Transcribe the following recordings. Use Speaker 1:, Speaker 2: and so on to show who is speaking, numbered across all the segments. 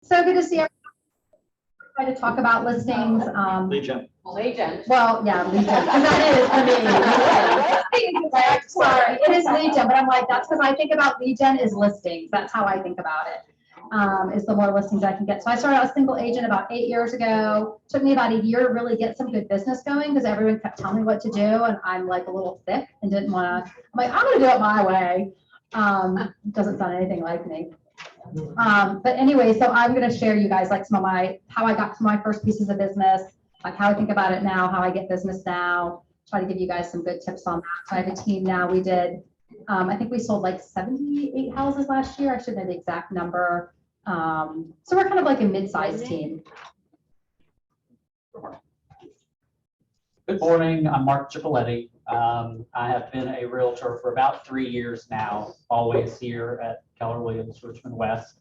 Speaker 1: So good to see everyone. Try to talk about listings.
Speaker 2: Legion.
Speaker 1: Well, yeah, Legion, because that is for me. Sorry, it is Legion, but I'm like, that's because I think about Legion is listings. That's how I think about it. Is the more listings I can get. So I started out a single agent about 8 years ago. Took me about a year to really get some good business going because everyone kept telling me what to do, and I'm like a little thick and didn't want to. I'm like, I'm going to do it my way. Doesn't sound anything like me. But anyway, so I'm going to share you guys like some of how I got to my first pieces of business, like how I think about it now, how I get business now, try to give you guys some good tips on that. So I have a team now. We did, I think we sold like 78 houses last year. I should know the exact number. So we're kind of like a mid-sized team.
Speaker 3: Good morning, I'm Mark Cipolletti. I have been a realtor for about 3 years now, always here at Keller Williams, Richmond West.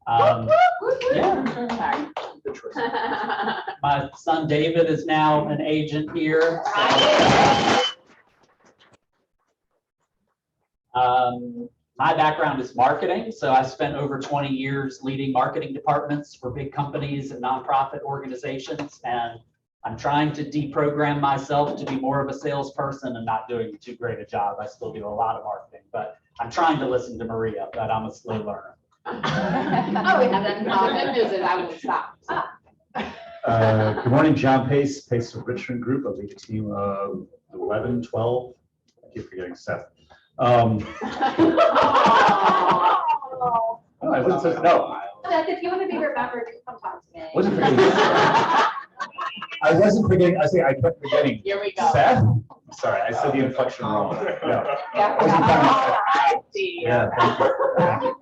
Speaker 3: Yeah. My son David is now an agent here. My background is marketing, so I spent over 20 years leading marketing departments for big companies and nonprofit organizations, and I'm trying to deprogram myself to be more of a salesperson and not doing too great a job. I still do a lot of marketing, but I'm trying to listen to Maria, but I'm a slow learner.
Speaker 4: Oh, we have that in common. I will stop.
Speaker 2: Good morning, John Pace of Richmond Group. I lead a team of 11, 12. I keep forgetting Seth.
Speaker 4: Oh.
Speaker 2: I wasn't so, no.
Speaker 4: Seth, if you want to be remembered, come talk to me.
Speaker 2: Wasn't forgetting. I wasn't forgetting. I kept forgetting.
Speaker 4: Here we go.
Speaker 2: Seth? Sorry, I said the inflection wrong. No. Yeah, thank you.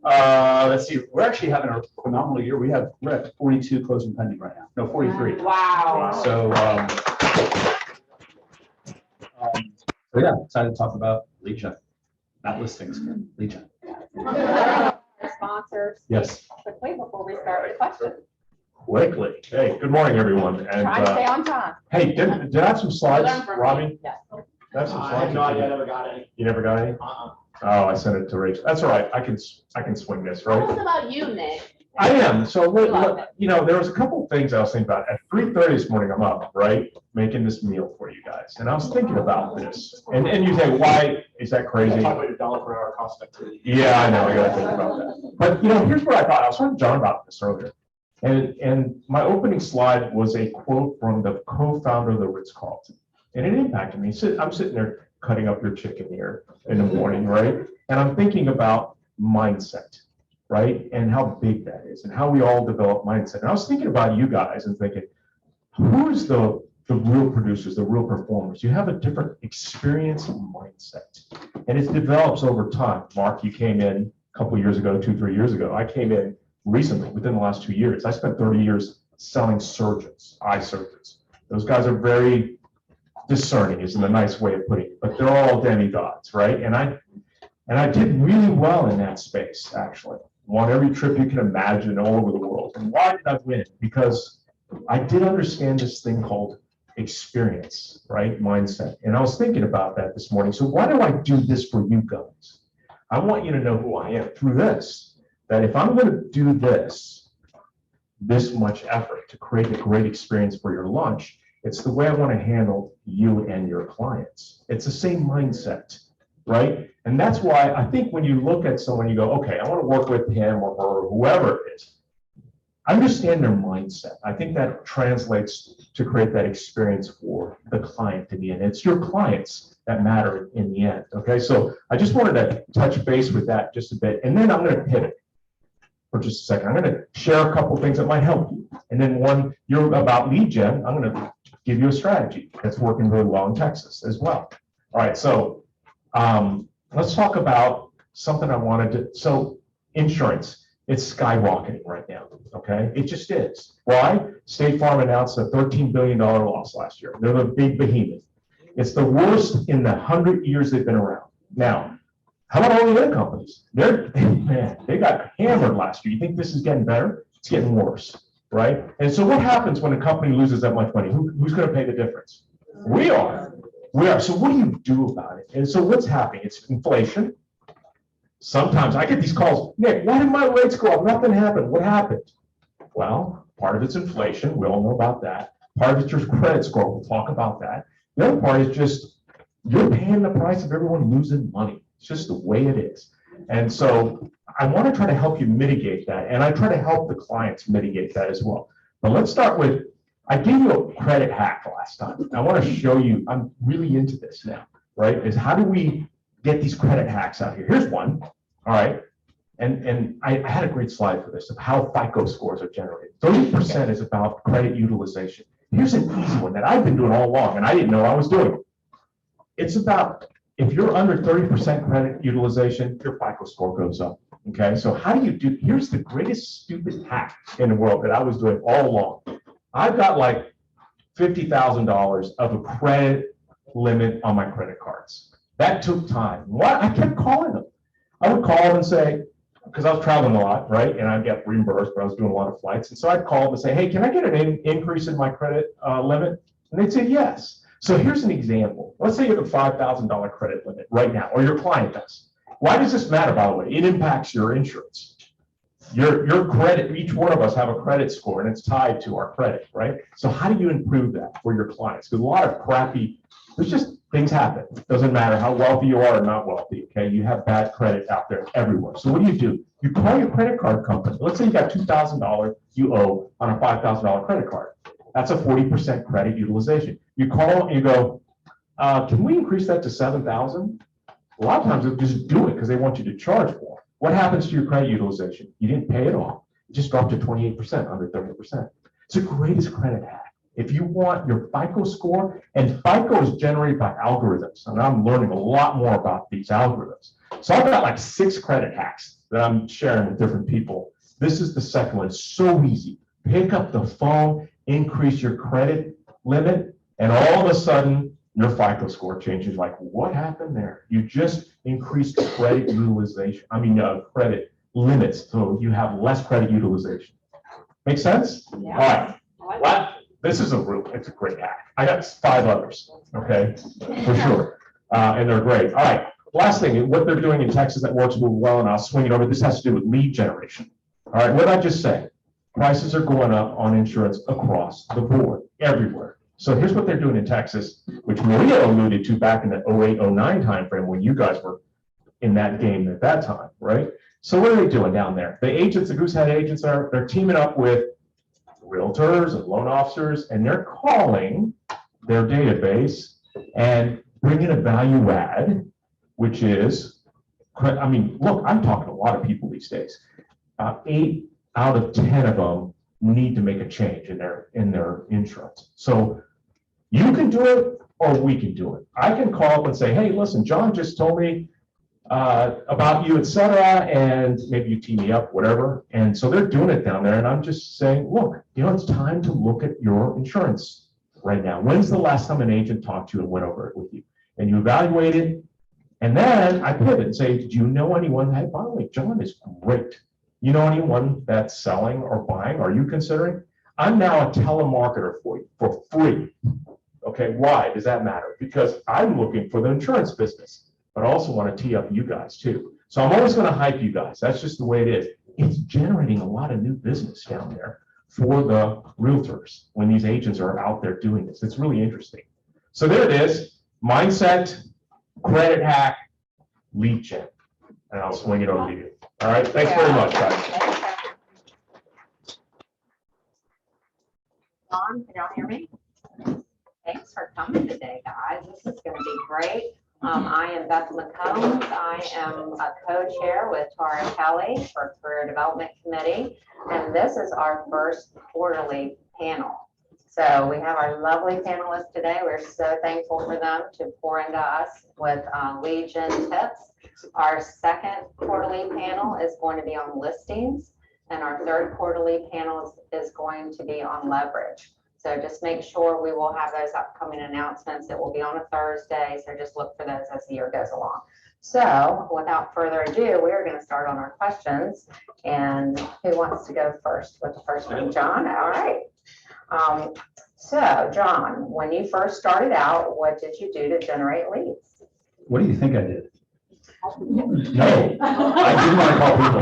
Speaker 2: Let's see. We're actually having a phenomenal year. We're at 42 closing pending right now. No, 43.
Speaker 4: Wow.
Speaker 2: So, so yeah, excited to talk about lead gen, not listings, lead gen.
Speaker 4: Our sponsors.
Speaker 2: Yes.
Speaker 4: Quickly before we start with questions.
Speaker 5: Quickly. Hey, good morning, everyone. And
Speaker 4: Try to stay on time.
Speaker 5: hey, did I have some slides, Robbie?
Speaker 4: Yes.
Speaker 5: Did I have some
Speaker 2: I
Speaker 5: slides?
Speaker 2: have no idea. I never got any.
Speaker 5: You never got any? Oh, I sent it to Rachel. That's all right. I can swing this,
Speaker 4: Tell us
Speaker 5: right?
Speaker 4: about you, Nick.
Speaker 5: I am. So,
Speaker 4: Love it.
Speaker 5: you know, there was a couple of things I was thinking about. At 3:30 this morning, I'm up, right, making this meal for you guys, and I was thinking about this. And you say, why is that crazy?
Speaker 2: Talk about your $1 per hour cost activity.
Speaker 5: Yeah, I know. I got to think about that. But you know, here's what I thought. I was talking to John about this earlier. And my opening slide was a quote from the co-founder of the Ritz-Carlton. And it impacted me. I'm sitting there cutting up your chicken here in the morning, right? And I'm thinking about mindset, right? And how big that is and how we all develop mindset. And I was thinking about you guys and thinking, who's the real producers, the real performers? You have a different experience and mindset. And it develops over time. Mark, you came in a couple of years ago, 2-3 years ago. I came in recently, within the last 2 years. I spent 30 years selling surgeons, eye surgeons. Those guys are very discerning, isn't a nice way of putting it, but they're all demigods, right? And I did really well in that space, actually. Won every trip you can imagine all over the world. And why did I win? Because I did understand this thing called experience, right? Mindset. And I was thinking about that this morning. So why do I do this for you guys? I want you to know who I am through this. That if I'm going to do this much effort to create a great experience for your lunch, it's the way I want to handle you and your clients. It's the same mindset, right? And that's why I think when you look at someone, you go, okay, I want to work with him or her or whoever it is. Understand their mindset. I think that translates to create that experience for the client in the end. It's your clients that matter in the end, okay? So I just wanted to touch base with that just a bit, and then I'm going to pivot for just a second. I'm going to share a couple things that might help you. And then one, you're about lead gen, I'm going to give you a strategy that's working really well in Texas as well. All right, so let's talk about something I wanted to, so insurance, it's skyrocketing right now, okay? It just is. Why? State Farm announced a $13 billion loss last year. They're the big behemoth. It's the worst in the 100 years they've been around. Now, how about all the other companies? They got hammered last year. You think this is getting better? It's getting worse, right? And so what happens when a company loses that much money? Who's going to pay the difference? We are. So what do you do about it? And so what's happening? It's inflation. Sometimes I get these calls, Nick, why did my rates go up? Nothing happened. What happened? Well, part of it's inflation. We all know about that. Part of it's your credit score. We'll talk about that. The other part is just you're paying the price of everyone losing money. It's just the way it is. And so I want to try to help you mitigate that. And I try to help the clients mitigate that as well. But let's start with, I gave you a credit hack last time. I want to show you, I'm really into this now, right? Is how do we get these credit hacks out here? Here's one, all right? And I had a great slide for this of how FICO scores are generated. 30% is about credit utilization. Here's an easy one that I've been doing all along and I didn't know I was doing it. It's about, if you're under 30% credit utilization, your FICO score goes up, okay? So how do you do, here's the greatest stupid hack in the world that I was doing all along. I've got like $50,000 of a credit limit on my credit cards. That took time. What? I kept calling them. I would call them and say, because I was traveling a lot, right? And I'd get reimbursed, but I was doing a lot of flights. And so I'd call them and say, hey, can I get an increase in my credit limit? And they'd say, yes. So here's an example. Let's say you have a $5,000 credit limit right now, or your client does. Why does this matter, by the way? It impacts your insurance. Your credit, each one of us have a credit score and it's tied to our credit, right? So how do you improve that for your clients? Because a lot of crappy, there's just things happen. Doesn't matter how wealthy you are or not wealthy, okay? You have bad credit out there everywhere. So what do? You call your credit card company. Let's say you got $2,000 you owe on a $5,000 credit card. That's a 40% credit utilization. You call and you go, can we increase that to 7,000? A lot of times they'll just do it because they want you to charge more. What happens to your credit utilization? You didn't pay it all. It just dropped to 28%, under 30%. It's the greatest credit hack. If you want your FICO score, and FICO is generated by algorithms, and I'm learning a lot more about these algorithms. So I've got like 6 credit hacks that I'm sharing with different people. This is the second one. It's so easy. Pick up the phone, increase your credit limit, and all of a sudden, your FICO score changes. Like, what happened there? You just increased credit utilization. Credit limits, so you have less credit utilization. Make sense?
Speaker 4: Yeah.
Speaker 5: All right. What? This is it's a great hack. I got 5 others, okay, for sure. And they're great. All right. Last thing, what they're doing in Texas that works really well, and I'll swing it over. This has to do with lead generation. All right. What did I just say? Prices are going up on insurance across the board, everywhere. So here's what they're doing in Texas, which Maria alluded to back in the 08, 09 timeframe when you guys were in that game at that time, right? So what are they doing down there? The agents, the Goosehead agents they're teaming up with realtors and loan officers, and they're calling their database and bringing a value add, which is, look, I'm talking to a lot of people these days. 8 out of 10 of them need to make a change in their insurance. So you can do it or we can do it. I can call up and say, hey, listen, John just told me about you, et cetera, and maybe you team me up, whatever. And so they're doing it down there. And I'm just saying, look, it's time to look at your insurance right now. When's the last time an agent talked to you and went over it with you? And you evaluate it. And then I pivot and say, do you know anyone? Hey, by the way, John is great. You know anyone that's selling or buying? Are you considering? I'm now a telemarketer for you for free. Okay, why does that matter? Because I'm looking for the insurance business, but I also want to tee up you guys too. So I'm always going to hype you guys. That's just the way it is. It's generating a lot of new business down there for the realtors when these agents are out there doing this. It's really interesting. So there it is. Mindset, credit hack, lead gen. And I'll swing it over to you. All right. Thanks very much, guys.
Speaker 4: John, can y'all hear me? Thanks for coming today, guys. This is going to be great. I am Beth McCombs. I am a co-chair with Tara Kelly for Career Development Committee, and this is our first quarterly panel. So we have our lovely panelists today. We're so thankful for them to pour into us with lead gen tips. Our second quarterly panel is going to be on listings, and our third quarterly panel is going to be on leverage. So just make sure we will have those upcoming announcements. It will be on a Thursday, so just look for those as the year goes along. So without further ado, we are going to start on our questions. And who wants to go first with the first one? John? All right. So John, when you first started out, what did you do to generate leads?
Speaker 2: What do you think I did? No, I didn't want to call people.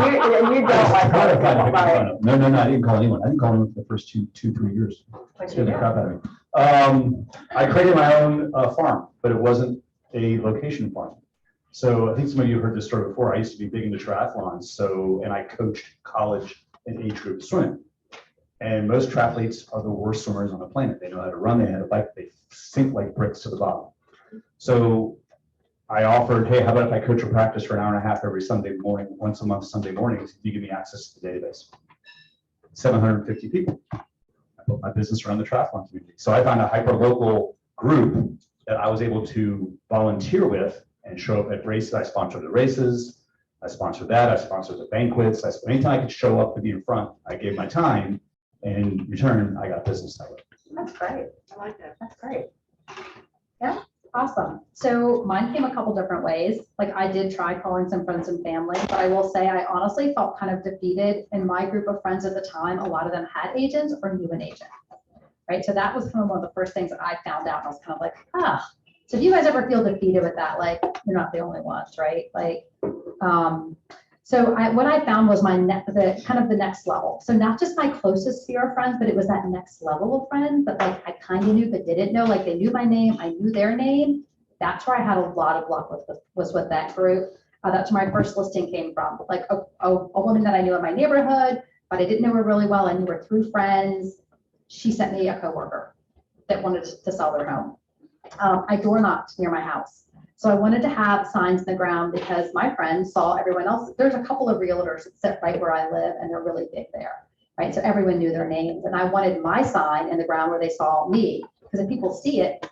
Speaker 4: You don't like
Speaker 2: I
Speaker 4: calling
Speaker 2: tried to
Speaker 4: people,
Speaker 2: make fun
Speaker 4: right?
Speaker 2: of. No, I didn't call anyone. I didn't call anyone for the first 3 years. Scared the crap out of me. I created my own farm, but it wasn't a location farm. So I think some of you heard this story before. I used to be big into triathlons, and I coached college and age group swimming. And most triathletes are the worst swimmers on the planet. They know how to run, they know how to bike, they sink like bricks to the bottom. So I offered, hey, how about if I coach a practice for an hour and a half every Sunday morning, once a month, Sunday mornings, you give me access to the database. 750 people. I built my business around the triathlon community. So I found a hyper-local group that I was able to volunteer with and show up at races. I sponsored the races. I sponsored that. I sponsored the banquets. Anytime I could show up to be in front, I gave my time. And in return, I got business that way.
Speaker 4: That's great. I like that. That's great.
Speaker 1: Awesome. So mine came a couple different ways. Like I did try calling some friends and family, but I will say I honestly felt kind of defeated in my group of friends at the time. A lot of them had agents or knew an agent, right? So that was kind of one of the first things that I found out. I was kind of like, so do you guys ever feel defeated with that? Like you're not the only ones, right? Like, what I found was the next level. So not just my closest sphere of friends, but it was that next level of friends that like I kind of knew but didn't know. Like they knew my name, I knew their name. That's where I had a lot of luck was with that group. That's where my first listing came from. Like a woman that I knew in my neighborhood, but I didn't know her really well. I knew her through friends. She sent me a coworker that wanted to sell their home. I door knocked near my house. So I wanted to have signs in the ground because my friends saw everyone else. There's a couple of realtors that sit right where I live and they're really big there, right? So everyone knew their names and I wanted my sign in the ground where they saw me because if people see it,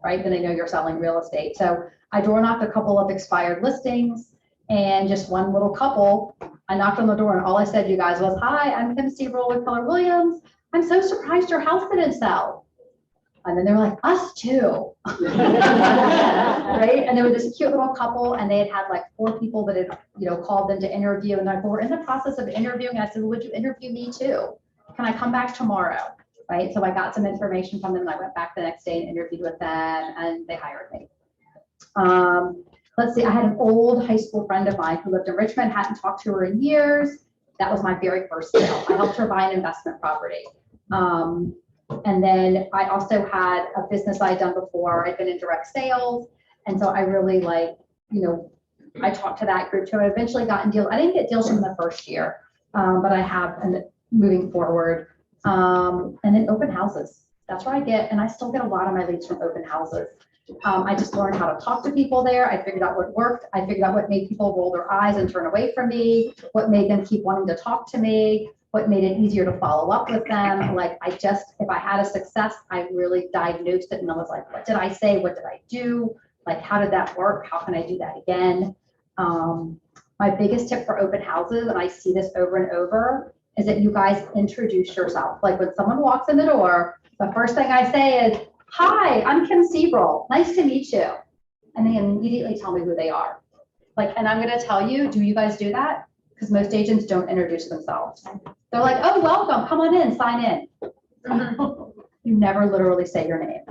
Speaker 1: right, then they know you're selling real estate. So I door knocked a couple of expired listings and just one little couple, I knocked on the door and all I said, you guys, was, hi, I'm Kim Sebrell with Keller Williams. I'm so surprised your house didn't sell. And then they were like, us too. Right? And they were this cute little couple and they had like 4 people that had, called them to interview. And they're like, well, we're in the process of interviewing. I said, well, would you interview me too? Can I come back tomorrow? Right? So I got some information from them and I went back the next day and interviewed with them and they hired me. Let's see, I had an old high school friend of mine who lived in Richmond, hadn't talked to her in years. That was my very first sale. I helped her buy an investment property. And then I also had a business I'd done before. I'd been in direct sales. And so I really I talked to that group too. I eventually got in deals. I didn't get deals from the first year, but I have moving forward. And then open houses. That's where and I still get a lot of my leads from open houses. I just learned how to talk to people there. I figured out what worked. I figured out what made people roll their eyes and turn away from me, what made them keep wanting to talk to me, what made it easier to follow up with them. Like if I had a success, I really diagnosed it and I was like, what did I say? What did I do? Like, how did that work? How can I do that again? My biggest tip for open houses, and I see this over and over, is that you guys introduce yourself. Like when someone walks in the door, the first thing I say is, hi, I'm Kim Sebrell. Nice to meet you. And they immediately tell me who they are. And I'm going to tell you, do you guys do that? Because most agents don't introduce themselves. They're like, oh, welcome, come on in, sign in. You never literally say your name.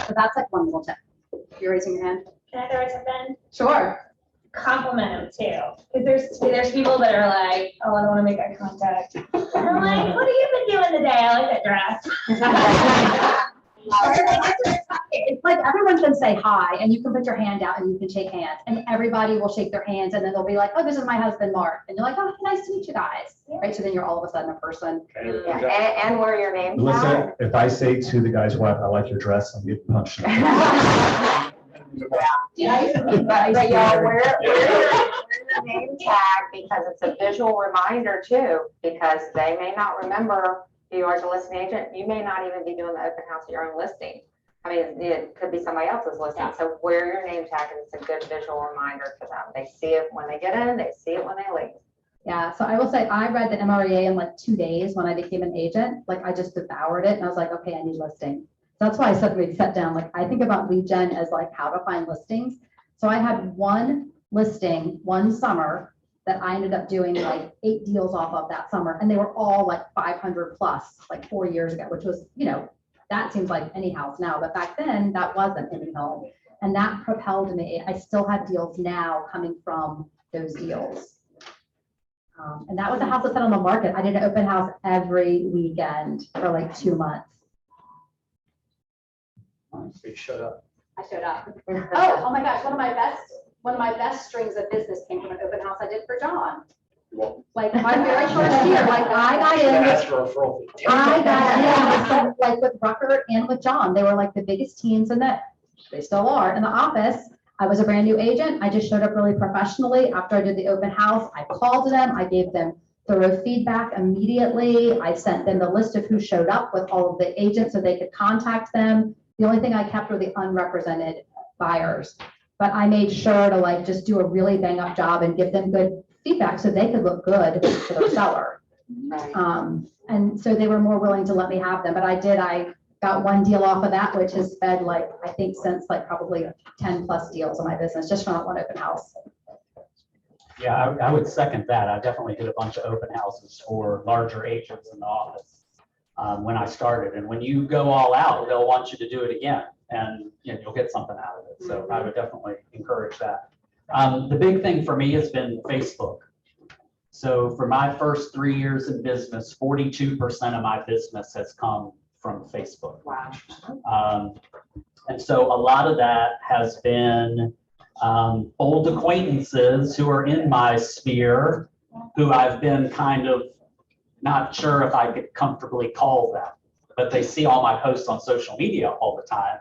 Speaker 1: So that's like one little tip. You're raising your hand?
Speaker 6: Can I throw something?
Speaker 1: Sure.
Speaker 6: Compliment them too. Because there's people that are like, oh, I don't want to make eye contact. And I'm like, what have you been doing today? I like that dress.
Speaker 1: It's like everyone can say hi and you can put your hand out and you can shake hands and everybody will shake their hands and then they'll be like, oh, this is my husband, Mark. And you're like, oh, nice to meet you guys. Right. So then you're all of a sudden a person.
Speaker 4: Yeah. And where your name
Speaker 2: Listen, if I say to the guy's wife, I like your dress, I'm getting punched.
Speaker 4: But y'all wear your name tag because it's a visual reminder too, because they may not remember you are the listing agent. You may not even be doing the open house at your own listing. I mean, it could be somebody else's listing. Yeah. So wear your name tag and it's a good visual reminder to them. They see it when they get in, they see it when they leave.
Speaker 1: Yeah, so I will say I read the MREA in like 2 days when I became an agent. Like I just devoured it and I was like, okay, I need listings. So that's why I said we'd set down. Like I think about lead gen as like how to find listings. So I had one listing one summer that I ended up doing like 8 deals off of that summer. And they were all like 500 plus, like 4 years ago, which was, that seems like any house now, but back then that wasn't any home. And that propelled me. I still have deals now coming from those deals. And that was a house that sat on the market. I did an open house every weekend for like 2 months.
Speaker 3: So you showed up.
Speaker 7: I showed up. Oh my gosh, one of my best strings of business came from an open house I did for John.
Speaker 1: Like my very first year, like I got in.
Speaker 3: Ask for a referral fee.
Speaker 1: I got, yeah, like with Rucker and with John, they were like the biggest teams in the, they still are, in the office. I was a brand new agent. I just showed up really professionally. After I did the open house, I called them. I gave them thorough feedback immediately. I sent them the list of who showed up with all of the agents so they could contact them. The only thing I kept were the unrepresented buyers. But I made sure to like just do a really bang up job and give them good feedback so they could look good to their seller. And so they were more willing to let me have them. But I got one deal off of that, which has fed like, I think since like probably 10 plus deals in my business, just from that one open house.
Speaker 3: Yeah, I would second that. I definitely did a bunch of open houses for larger agents in the office when I started. And when you go all out, they'll want you to do it again, and you'll get something out of it. So I would definitely encourage that. The big thing for me has been Facebook. So for my first 3 years in business, 42% of my business has come from Facebook.
Speaker 4: Wow.
Speaker 3: And so a lot of that has been old acquaintances who are in my sphere, who I've been kind of not sure if I could comfortably call them, but they see all my posts on social media all the time.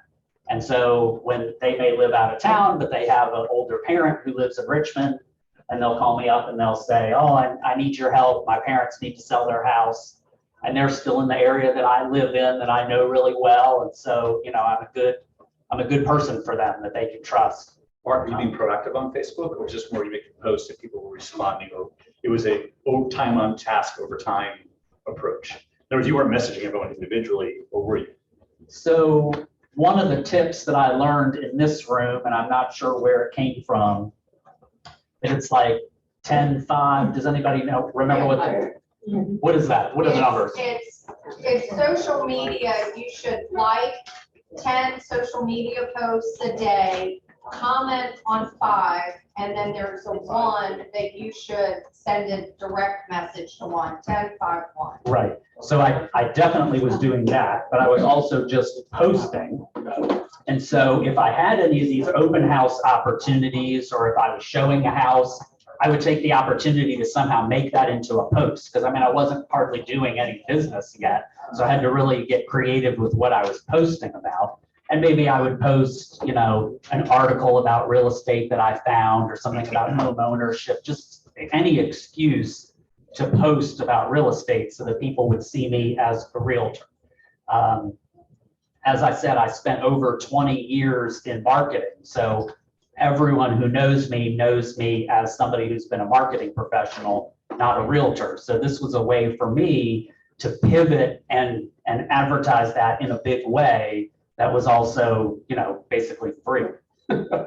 Speaker 3: And so when they may live out of town, but they have an older parent who lives in Richmond, and they'll call me up and they'll say, oh, I need your help. My parents need to sell their house. And they're still in the area that I live in that I know really well. And so, I'm a good person for them that they can trust.
Speaker 2: Mark, were you being proactive on Facebook, or just more you make a post if people were responding, or it was a time on task over time approach? In other words, you weren't messaging everyone individually, or were you?
Speaker 3: So one of the tips that I learned in this room, and I'm not sure where it came from, it's like 10-5. Does anybody remember what is that? What are the numbers?
Speaker 8: It's social media. You should like 10 social media posts a day, comment on 5, and then there's a 1 that you should send a direct message to 1, 10, 5, 1.
Speaker 3: Right. So I definitely was doing that, but I was also just posting. And so if I had any of these open house opportunities, or if I was showing a house, I would take the opportunity to somehow make that into a post. Because I wasn't hardly doing any business yet. So I had to really get creative with what I was posting about. And maybe I would post, an article about real estate that I found, or something about home ownership, just any excuse to post about real estate so that people would see me as a realtor. As I said, I spent over 20 years in marketing. So everyone who knows me as somebody who's been a marketing professional, not a realtor. So this was a way for me to pivot and advertise that in a big way that was also, basically free.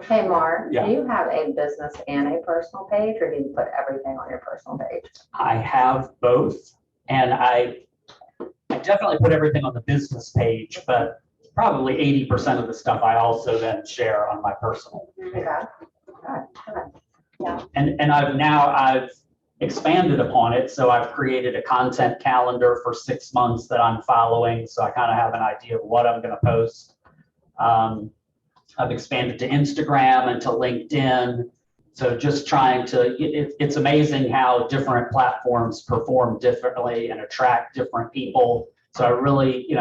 Speaker 4: Hey, Mark,
Speaker 3: Yeah.
Speaker 4: do you have a business and a personal page, or do you put everything on your personal page?
Speaker 3: I have both, and I definitely put everything on the business page, but probably 80% of the stuff I also then share on my personal page.
Speaker 4: Okay.
Speaker 3: And I've expanded upon it. So I've created a content calendar for 6 months that I'm following. So I kind of have an idea of what I'm going to post. I've expanded to Instagram and to LinkedIn. So just trying to, it's amazing how different platforms perform differently and attract different people. So I really, you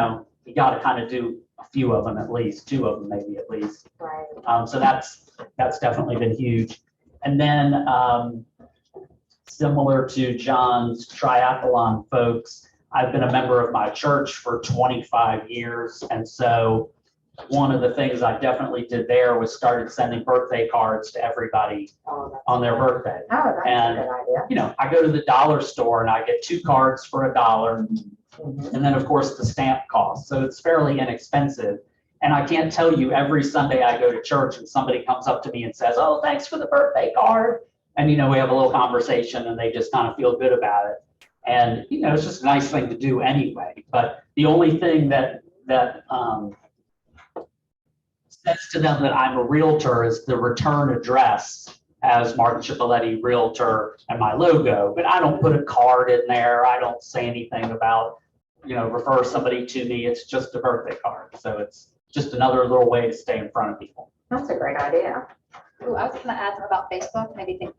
Speaker 3: got to kind of do a few of them at least, 2 of them maybe at least.
Speaker 4: Right.
Speaker 3: So that's definitely been huge. And then similar to John's triathlon folks, I've been a member of my church for 25 years. And so one of the things I definitely did there was started sending birthday cards to everybody on their birthday.
Speaker 4: Oh, that's
Speaker 3: And,
Speaker 4: a good idea.
Speaker 3: I go to the dollar store and I get 2 cards for $1. And then of course the stamp cost. So it's fairly inexpensive. And I can't tell you, every Sunday I go to church and somebody comes up to me and says, oh, thanks for the birthday card. And, we have a little conversation and they just kind of feel good about it. And, it's just a nice thing to do anyway. But the only thing that says to them that I'm a Realtor is the return address as Mark Cipolletti Realtor and my logo, but I don't put a card in there. I don't say anything about, refer somebody to me. It's just a birthday card. So it's just another little way to stay in front of people.
Speaker 4: That's a great idea.
Speaker 7: Ooh, I was gonna add about Facebook, maybe think.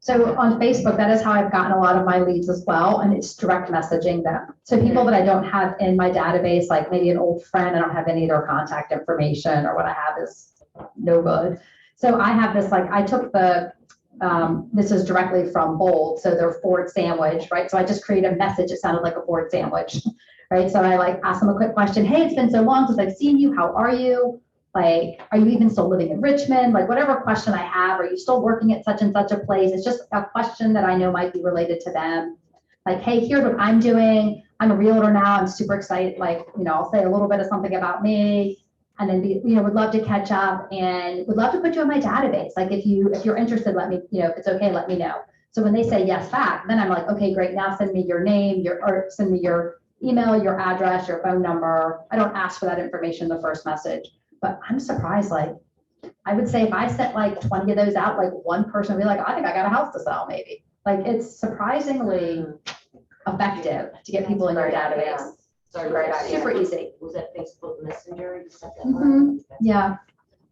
Speaker 1: So on Facebook, that is how I've gotten a lot of my leads as well, and it's direct messaging them. So people that I don't have in my database, like maybe an old friend, I don't have any of their contact information, or what I have is no good. So I have this, like, I took this is directly from Bold, so they're Ford sandwich, right? So I just created a message, it sounded like a Ford sandwich, right? So I like asked them a quick question. Hey, it's been so long since I've seen you. How are you? Like, are you even still living in Richmond? Like, whatever question I have, are you still working at such and such a place? It's just a question that I know might be related to them. Like, hey, here's what I'm doing. I'm a realtor now. I'm super excited. Like, I'll say a little bit of something about me, and then would love to catch up and would love to put you in my database. Like, if you're interested, let me, if it's okay, let me know. So when they say yes back, then I'm like, okay, great. Now send me your name, or send me your email, your address, your phone number. I don't ask for that information in the first message. But I'm surprised, like, I would say if I sent like 20 of those out, like one person would be like, I think I got a house to sell, maybe. Like, it's surprisingly effective to get people in your database.
Speaker 4: It's a great idea.
Speaker 1: Super easy.
Speaker 9: Was that Facebook Messenger? You sent that
Speaker 1: Mhm. Yeah.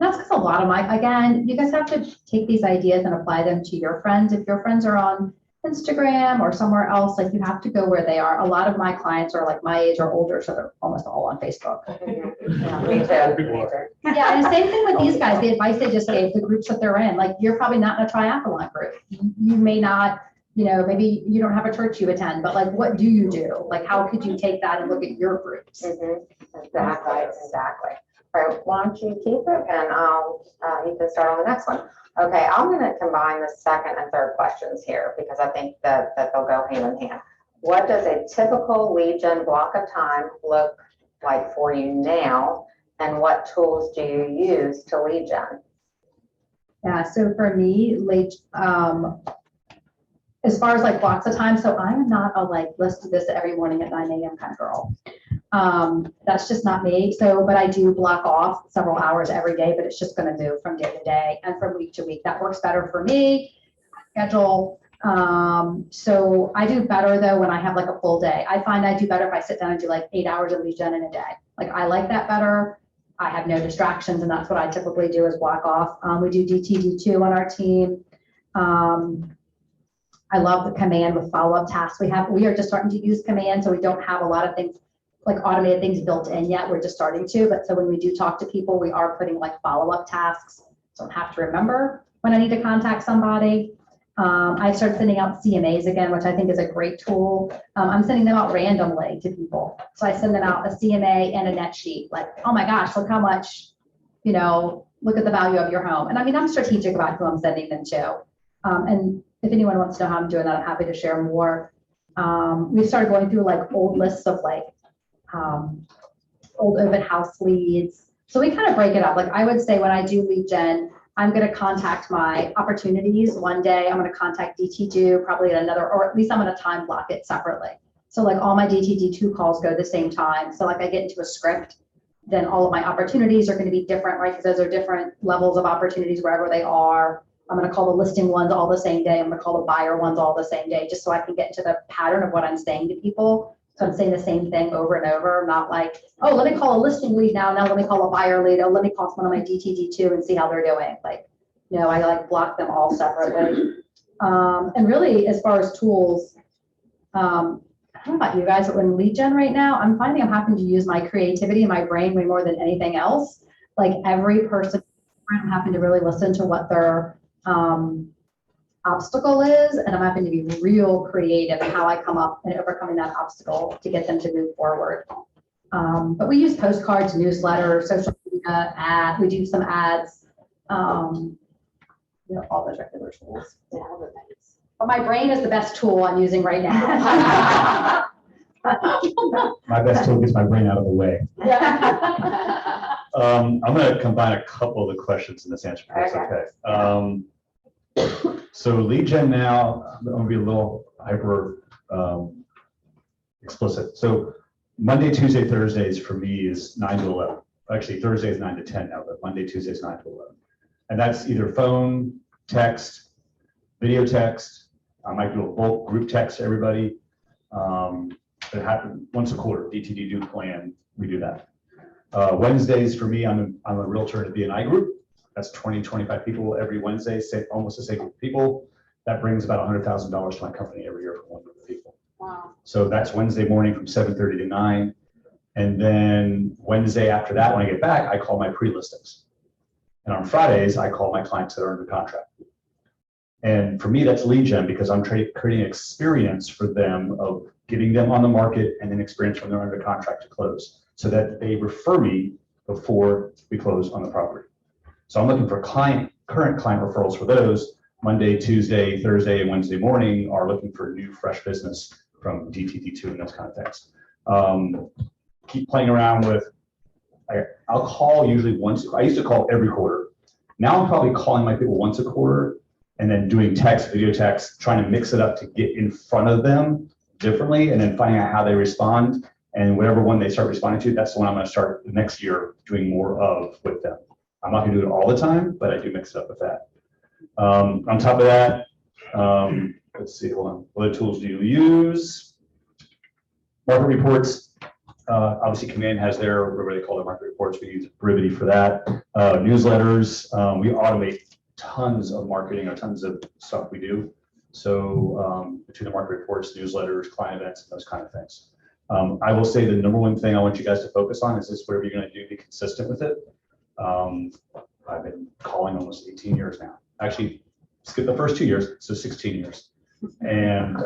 Speaker 1: That's because a lot of again, you guys have to take these ideas and apply them to your friends. If your friends are on Instagram or somewhere else, like, you have to go where they are. A lot of my clients are like my age or older, so they're almost all on Facebook.
Speaker 4: Yeah, me too.
Speaker 1: Yeah, and same thing with these guys, the advice they just gave, the groups that they're in, like, you're probably not in a triathlon group. You may not, maybe you don't have a church you attend, but like, what do you do? Like, how could you take that and look at your groups?
Speaker 4: Exactly. All right, why don't you keep it, and you can start on the next one. Okay, I'm gonna combine the second and third questions here, because I think that they'll go hand in hand. What does a typical lead gen block of time look like for you now? And what tools do you use to lead gen?
Speaker 1: Yeah, so for me, as far as like blocks of time, so I'm not a like, let's do this every morning at 9 a.m. kind of girl. That's just not me. So, but I do block off several hours every day, but it's just going to move from day to day and from week to week. That works better for me. Schedule. So I do better though when I have like a full day. I find I do better if I sit down and do like 8 hours of lead gen in a day. Like, I like that better. I have no distractions, and that's what I typically do is block off. We do DTD2 on our team. I love the command with follow-up tasks. We are just starting to use command, so we don't have a lot of things like automated things built in yet. We're just starting to, but so when we do talk to people, we are putting like follow-up tasks. So I have to remember when I need to contact somebody. I started sending out CMAs again, which I think is a great tool. I'm sending them out randomly to people. So I send them out a CMA and a net sheet, like, oh my gosh, look how much, look at the value of your home. And I mean, I'm strategic about who I'm sending them to. And if anyone wants to know how I'm doing that, I'm happy to share more. We've started going through like old lists of like old open house leads. So we kind of break it up. Like, I would say when I do lead gen, I'm going to contact my opportunities one day. I'm going to contact DTD probably at another, or at least I'm going to time block it separately. So like all my DTD2 calls go at the same time. So like I get into a script, then all of my opportunities are going to be different, right? Because those are different levels of opportunities wherever they are. I'm going to call the listing ones all the same day. I'm going to call the buyer ones all the same day, just so I can get into the pattern of what I'm saying to people. So I'm saying the same thing over and over, not like, oh, let me call a listing lead now let me call a buyer lead. Oh, let me call one of my DTD2 and see how they're doing. Like, I like block them all separately. And really, as far as tools, I don't know about you guys, but when lead gen right now, I'm finding I'm having to use my creativity and my brain way more than anything else. Like, every person, I'm having to really listen to what their obstacle is, and I'm having to be real creative in how I come up and overcoming that obstacle to get them to move forward. But we use postcards, newsletters, social media, we do some ads, all those regular tools.
Speaker 4: Yeah.
Speaker 1: But my brain is the best tool I'm using right now.
Speaker 2: My best tool gets my brain out of the way.
Speaker 1: Yeah.
Speaker 2: I'm going to combine a couple of the questions in this answer, if that's okay. So lead gen now, I'm going to be a little hyper explicit. So Monday, Tuesday, Thursdays for me is 9 to 11. Actually, Thursday is 9 to 10 now, but Monday, Tuesday is 9 to 11. And that's either phone, text, video text. I might do a bulk group text to everybody. It happens once a quarter, DTD do plan, we do that. Wednesdays for me, I'm a realtor in a BNI group. That's 20, 25 people every Wednesday, almost the same group of people. That brings about $100,000 to my company every year for one group of people.
Speaker 7: Wow.
Speaker 2: So that's Wednesday morning from 7:30 to 9. And then Wednesday after that, when I get back, I call my pre-listings. And on Fridays, I call my clients that are under contract. And for me, that's lead gen because I'm creating experience for them of getting them on the market and then experience when they're under contract to close so that they refer me before we close on the property. So I'm looking for current client referrals for those. Monday, Tuesday, Thursday, and Wednesday morning are looking for new, fresh business from DTD2 and those kind of things. Keep playing around with, I'll call usually once, I used to call every quarter. Now I'm probably calling my people once a quarter and then doing text, video text, trying to mix it up to get in front of them differently and then finding out how they respond. And whatever one they start responding to, that's the one I'm going to start the next year doing more of with them. I'm not going to do it all the time, but I do mix it up with that. On top of that, let's see, hold on. What other tools do you use? Market reports. Obviously, Command has their, whatever they call their market reports. We use Brivity for that. Newsletters. We automate tons of marketing or tons of stuff we do. So between the market reports, newsletters, client events, and those kind of things. I will say the number one thing I want you guys to focus on is this: whatever you're going to do, be consistent with it. I've been calling almost 18 years now. Actually, skip the first 2 years, so 16 years. And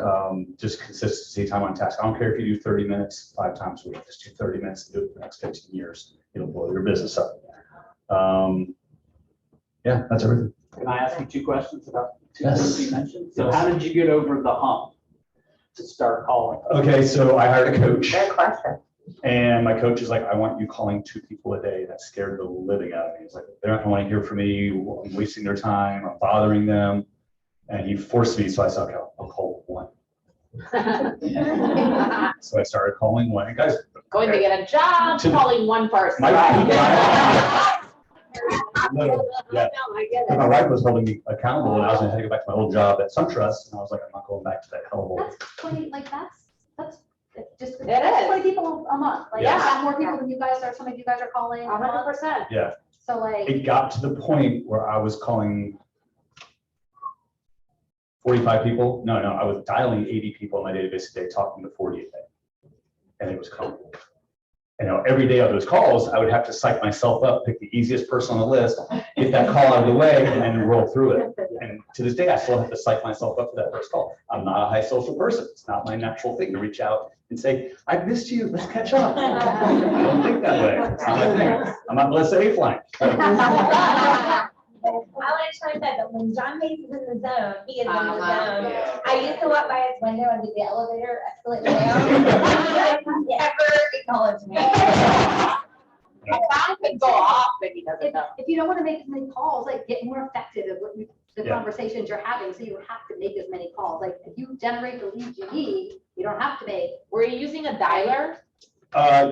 Speaker 2: just consistency, time on task. I don't care if you do 30 minutes 5 times a week, just do 30 minutes and do it for the next 15 years. It'll blow your business up. Yeah, that's everything.
Speaker 3: Can I ask you 2 questions about 2
Speaker 2: Yes.
Speaker 3: things you mentioned? So
Speaker 2: Yes.
Speaker 3: how did you get over the hump to start calling?
Speaker 2: Okay, so I hired a coach.
Speaker 4: Great question.
Speaker 2: And my coach is like, I want you calling 2 people a day. That scared the living out of me. He's like, they're not gonna want to hear from me. I'm wasting their time. I'm bothering them. And he forced me. So I said, okay, I'll call 1. So I started calling 1. And guys,
Speaker 9: Going to get a job,
Speaker 2: To-
Speaker 9: calling one person.
Speaker 2: my,
Speaker 9: No,
Speaker 2: yeah.
Speaker 9: I get
Speaker 2: My
Speaker 9: it.
Speaker 2: wife was holding me accountable and I was gonna have to go back to my old job at SunTrust. And I was like, I'm not going back to that hellhole.
Speaker 7: That's 20, like, that's just,
Speaker 9: It
Speaker 7: that's
Speaker 9: is.
Speaker 7: 20 people a month. Like,
Speaker 2: Yes.
Speaker 7: is that more people than you guys are, some of you guys are calling a month?
Speaker 9: 100%.
Speaker 2: Yeah.
Speaker 7: So like,
Speaker 2: It got to the point where I was calling 45 people. No, I was dialing 80 people on my database a day, talking to 40 a day. And it was comfortable. You know, every day of those calls, I would have to psych myself up, pick the easiest person on the list, get that call out of the way, and then roll through it. And to this day, I still have to psych myself up for that first call. I'm not a high social person. It's not my natural thing to reach out and say, I missed you, let's catch up. I don't think that way. It's not my thing. I'm not Melissa A-Flank.
Speaker 6: I want to chime that, but when John Hayes is in the zone, he is in the zone. I used to walk by his window and do the elevator escalator down. Never acknowledge me.
Speaker 9: The phone could go off if he doesn't know.
Speaker 7: if you don't want to make as many calls, like get more effective at what the
Speaker 2: Yeah.
Speaker 7: conversations you're having, so you have to make as many calls. Like if you generate the leads you need, you don't have to make.
Speaker 9: Were you using a dialer?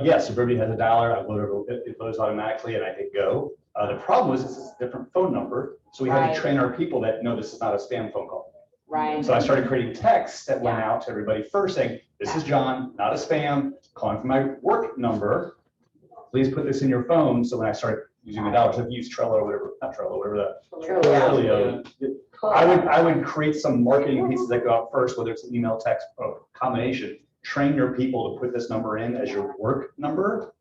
Speaker 2: Yes, Suburbia has a dialer. I load it loads automatically and I hit go. The problem was this is a different phone number. So we had
Speaker 9: Right.
Speaker 2: to train our people that, no, this is not a spam phone call.
Speaker 9: Right.
Speaker 2: So I started creating texts that went out to everybody first saying, this is John, not a spam, calling from my work number. Please put this in your phone. So when I started using the dollars, I've used Trello or whatever, not Trello, whatever that. Twilio. I would create some marketing pieces that go out first, whether it's an email, text, or combination. Train your people to put this number in as your work number.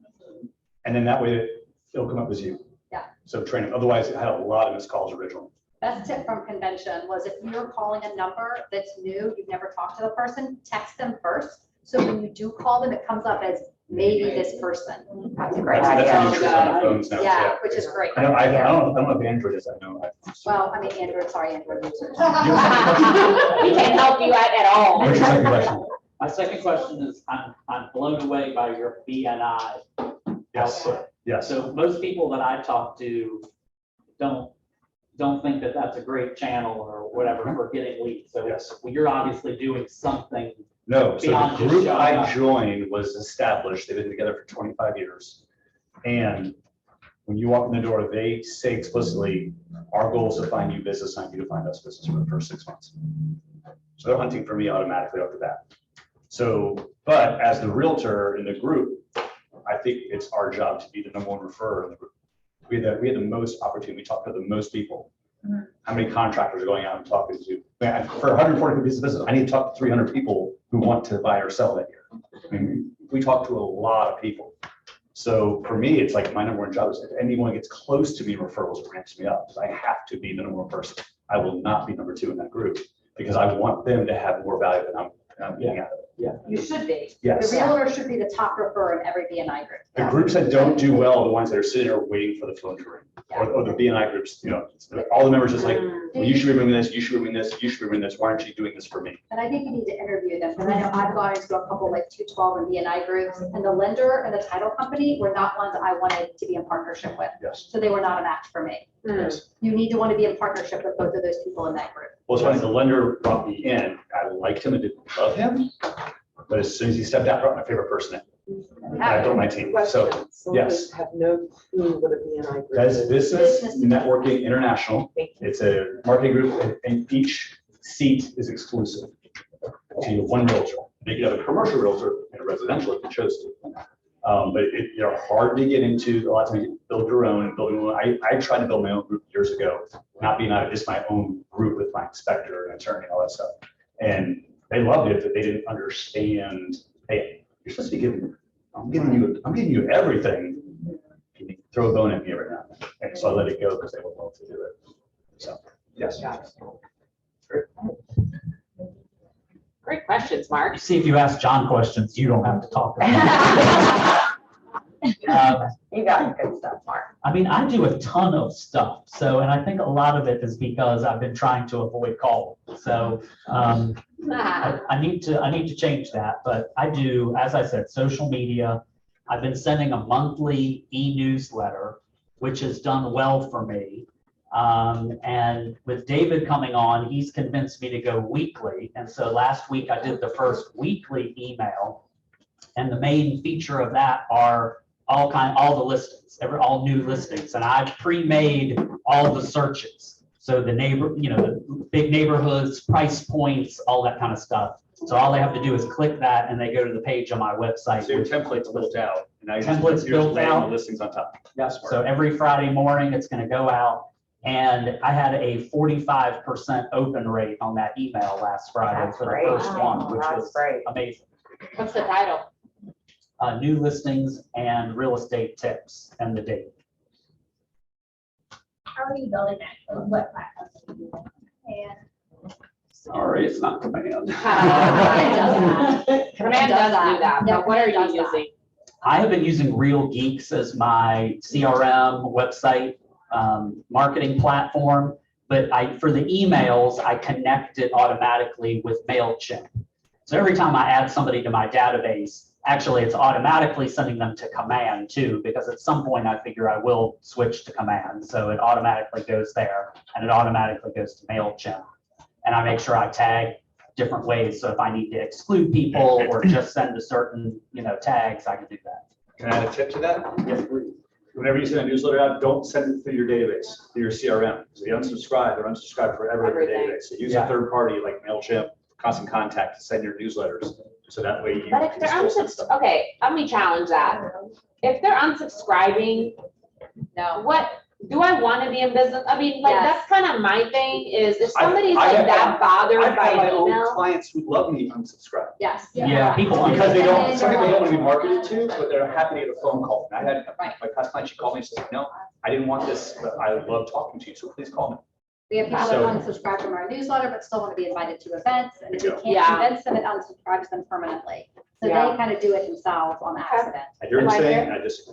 Speaker 2: And then that way it'll come up as you.
Speaker 7: Yeah.
Speaker 2: So train them. Otherwise, I had a lot of missed calls originally.
Speaker 7: Best tip from convention was if you're calling a number that's new, you've never talked to the person, text them first. So when you do call them, it comes up as maybe this person.
Speaker 4: That's a great
Speaker 2: That's
Speaker 4: idea.
Speaker 2: how you treat on the phones now.
Speaker 7: Yeah, which is great.
Speaker 2: I don't know if Android is, I know.
Speaker 7: Well, I mean, Android users.
Speaker 9: We can't help you out at all.
Speaker 2: What's your second question?
Speaker 3: My second question is, I'm blown away by your BNI.
Speaker 2: Yes,
Speaker 3: output.
Speaker 2: yes.
Speaker 3: So most people that I talk to don't think that that's a great channel or whatever for getting leads. So
Speaker 2: Yes.
Speaker 3: you're obviously doing something.
Speaker 2: No, so
Speaker 3: Beyond
Speaker 2: the
Speaker 3: just
Speaker 2: group
Speaker 3: showing
Speaker 2: I
Speaker 3: up.
Speaker 2: joined was established. They've been together for 25 years. And when you walk in the door, they say explicitly, our goal is to find you business, not you to find us business for the first 6 months. So they're hunting for me automatically after that. So, but as the realtor in the group, I think it's our job to be the number one referrer in the group. We had the most opportunity. We talked to the most people. How many contractors are going out and talking to? Man, for 140 pieces of business, I need to talk to 300 people who want to buy or sell that year. I mean, we talk to a lot of people. So for me, it's like my number one job is if anyone gets close to me, referrals, it ramps me up. I have to be the number one person. I will not be number two in that group because I want them to have more value than I'm getting out of it.
Speaker 7: You should be.
Speaker 2: Yes.
Speaker 7: The realtor should be the top referrer in every BNI group.
Speaker 2: The groups that don't do well are the ones that are sitting there waiting for the phone to ring. Or the BNI groups, you know, all the members just like, well, you should be doing this, you should be doing this, you should be doing this. Why aren't you doing this for me?
Speaker 7: And I think you need to interview them, because I know I've gone into a couple like 212 and BNI groups, and the lender and the title company were not ones I wanted to be in partnership with.
Speaker 2: Yes.
Speaker 7: So they were not a match for me.
Speaker 2: Yes.
Speaker 7: You need to want to be in partnership with both of those people in that group.
Speaker 2: Well, it's funny, the lender brought me in. I liked him and didn't love him. But as soon as he stepped out, I brought my favorite person in. And I built my team. So, yes.
Speaker 9: Have no clue what a BNI group
Speaker 2: That is
Speaker 9: is.
Speaker 2: Business Networking International. It's a marketing group and each seat is exclusive to one realtor. They could have a commercial realtor and a residential if you chose to. But they're hard to get into. A lot of times you build your own and building one. I tried to build my own group years ago, not being out of just my own group with my inspector and attorney and all that stuff. And they loved it, but they didn't understand, hey, you're supposed to be giving, I'm giving you everything. Can you throw a bone at me every now and then? And so I let it go because they were willing to do it. So, yes.
Speaker 9: Great questions, Mark.
Speaker 3: You see, if you ask John questions, you don't have to talk.
Speaker 4: You got good stuff, Mark.
Speaker 3: I mean, I do a ton of stuff. So, and I think a lot of it is because I've been trying to avoid calling. So, I need to change that, but I do, as I said, social media. I've been sending a monthly e-newsletter, which has done well for me. And with David coming on, he's convinced me to go weekly. And so last week I did the first weekly email, and the main feature of that are all the listings, all new listings. And I've pre-made all the searches. So the the big neighborhoods, price points, all that kind of stuff. So all they have to do is click that and they go to the page on my website.
Speaker 2: So your template's built out. And now
Speaker 3: Template's built out.
Speaker 2: The listings on top.
Speaker 3: Yes. So every Friday morning, it's going to go out. And I had a 45% open rate on that email last Friday
Speaker 4: That's
Speaker 3: for the
Speaker 4: great.
Speaker 3: first one, which
Speaker 4: That's
Speaker 3: was
Speaker 4: great.
Speaker 3: amazing.
Speaker 9: What's the title?
Speaker 3: New listings and real estate tips and the date.
Speaker 6: How are you building that? What platform are you using? And
Speaker 2: Sorry, it's not command.
Speaker 9: Command does do that,
Speaker 7: Yeah,
Speaker 9: but what are
Speaker 7: Command
Speaker 9: you
Speaker 7: does that.
Speaker 9: using?
Speaker 3: I have been using Real Geeks as my CRM website marketing platform, but for the emails, I connect it automatically with MailChimp. So every time I add somebody to my database, actually it's automatically sending them to Command too, because at some point I figure I will switch to Command. So it automatically goes there and it automatically goes to MailChimp. And I make sure I tag different ways. So if I need to exclude people or just send a certain, tags, I can do that.
Speaker 2: Can I add a tip to that? Yes, please. Whenever you send a newsletter out, don't send it through your database, through your CRM. So you unsubscribe, they're unsubscribed forever in your
Speaker 9: Everything.
Speaker 2: database. So use
Speaker 3: Yeah.
Speaker 2: a third party like MailChimp, Constant Contact to send your newsletters. So that way you.
Speaker 9: But if
Speaker 2: can
Speaker 9: they're
Speaker 2: still send stuff.
Speaker 9: okay, let me challenge that. If they're unsubscribing,
Speaker 7: No.
Speaker 9: what, do I want to be in business? I mean, like,
Speaker 7: Yes.
Speaker 9: that's kind of my thing is if
Speaker 2: I-
Speaker 9: somebody's
Speaker 2: I
Speaker 9: like
Speaker 2: have-
Speaker 9: that bothered
Speaker 2: I've
Speaker 9: by
Speaker 2: had my
Speaker 9: an
Speaker 2: own
Speaker 9: email.
Speaker 2: clients who love me unsubscribe.
Speaker 7: Yes.
Speaker 3: Yeah, people.
Speaker 2: Because they don't,
Speaker 7: And
Speaker 2: some people
Speaker 7: they're
Speaker 2: don't want to be marketed to, but they're happy to get a phone call. And I had
Speaker 7: Right.
Speaker 2: my past client, she called me and said, no, I didn't want this, but I love talking to you, so please call me.
Speaker 7: We have people
Speaker 2: So-
Speaker 7: that unsubscribe from our newsletter, but still want to be invited to events, and if we
Speaker 2: There
Speaker 7: can't
Speaker 2: you
Speaker 9: go.
Speaker 7: convince them, it unsubscribes them permanently. So
Speaker 9: Yeah.
Speaker 7: they kind of do it themselves on accident.
Speaker 2: I hear what
Speaker 9: Like
Speaker 2: you're
Speaker 9: it.
Speaker 2: saying, I just.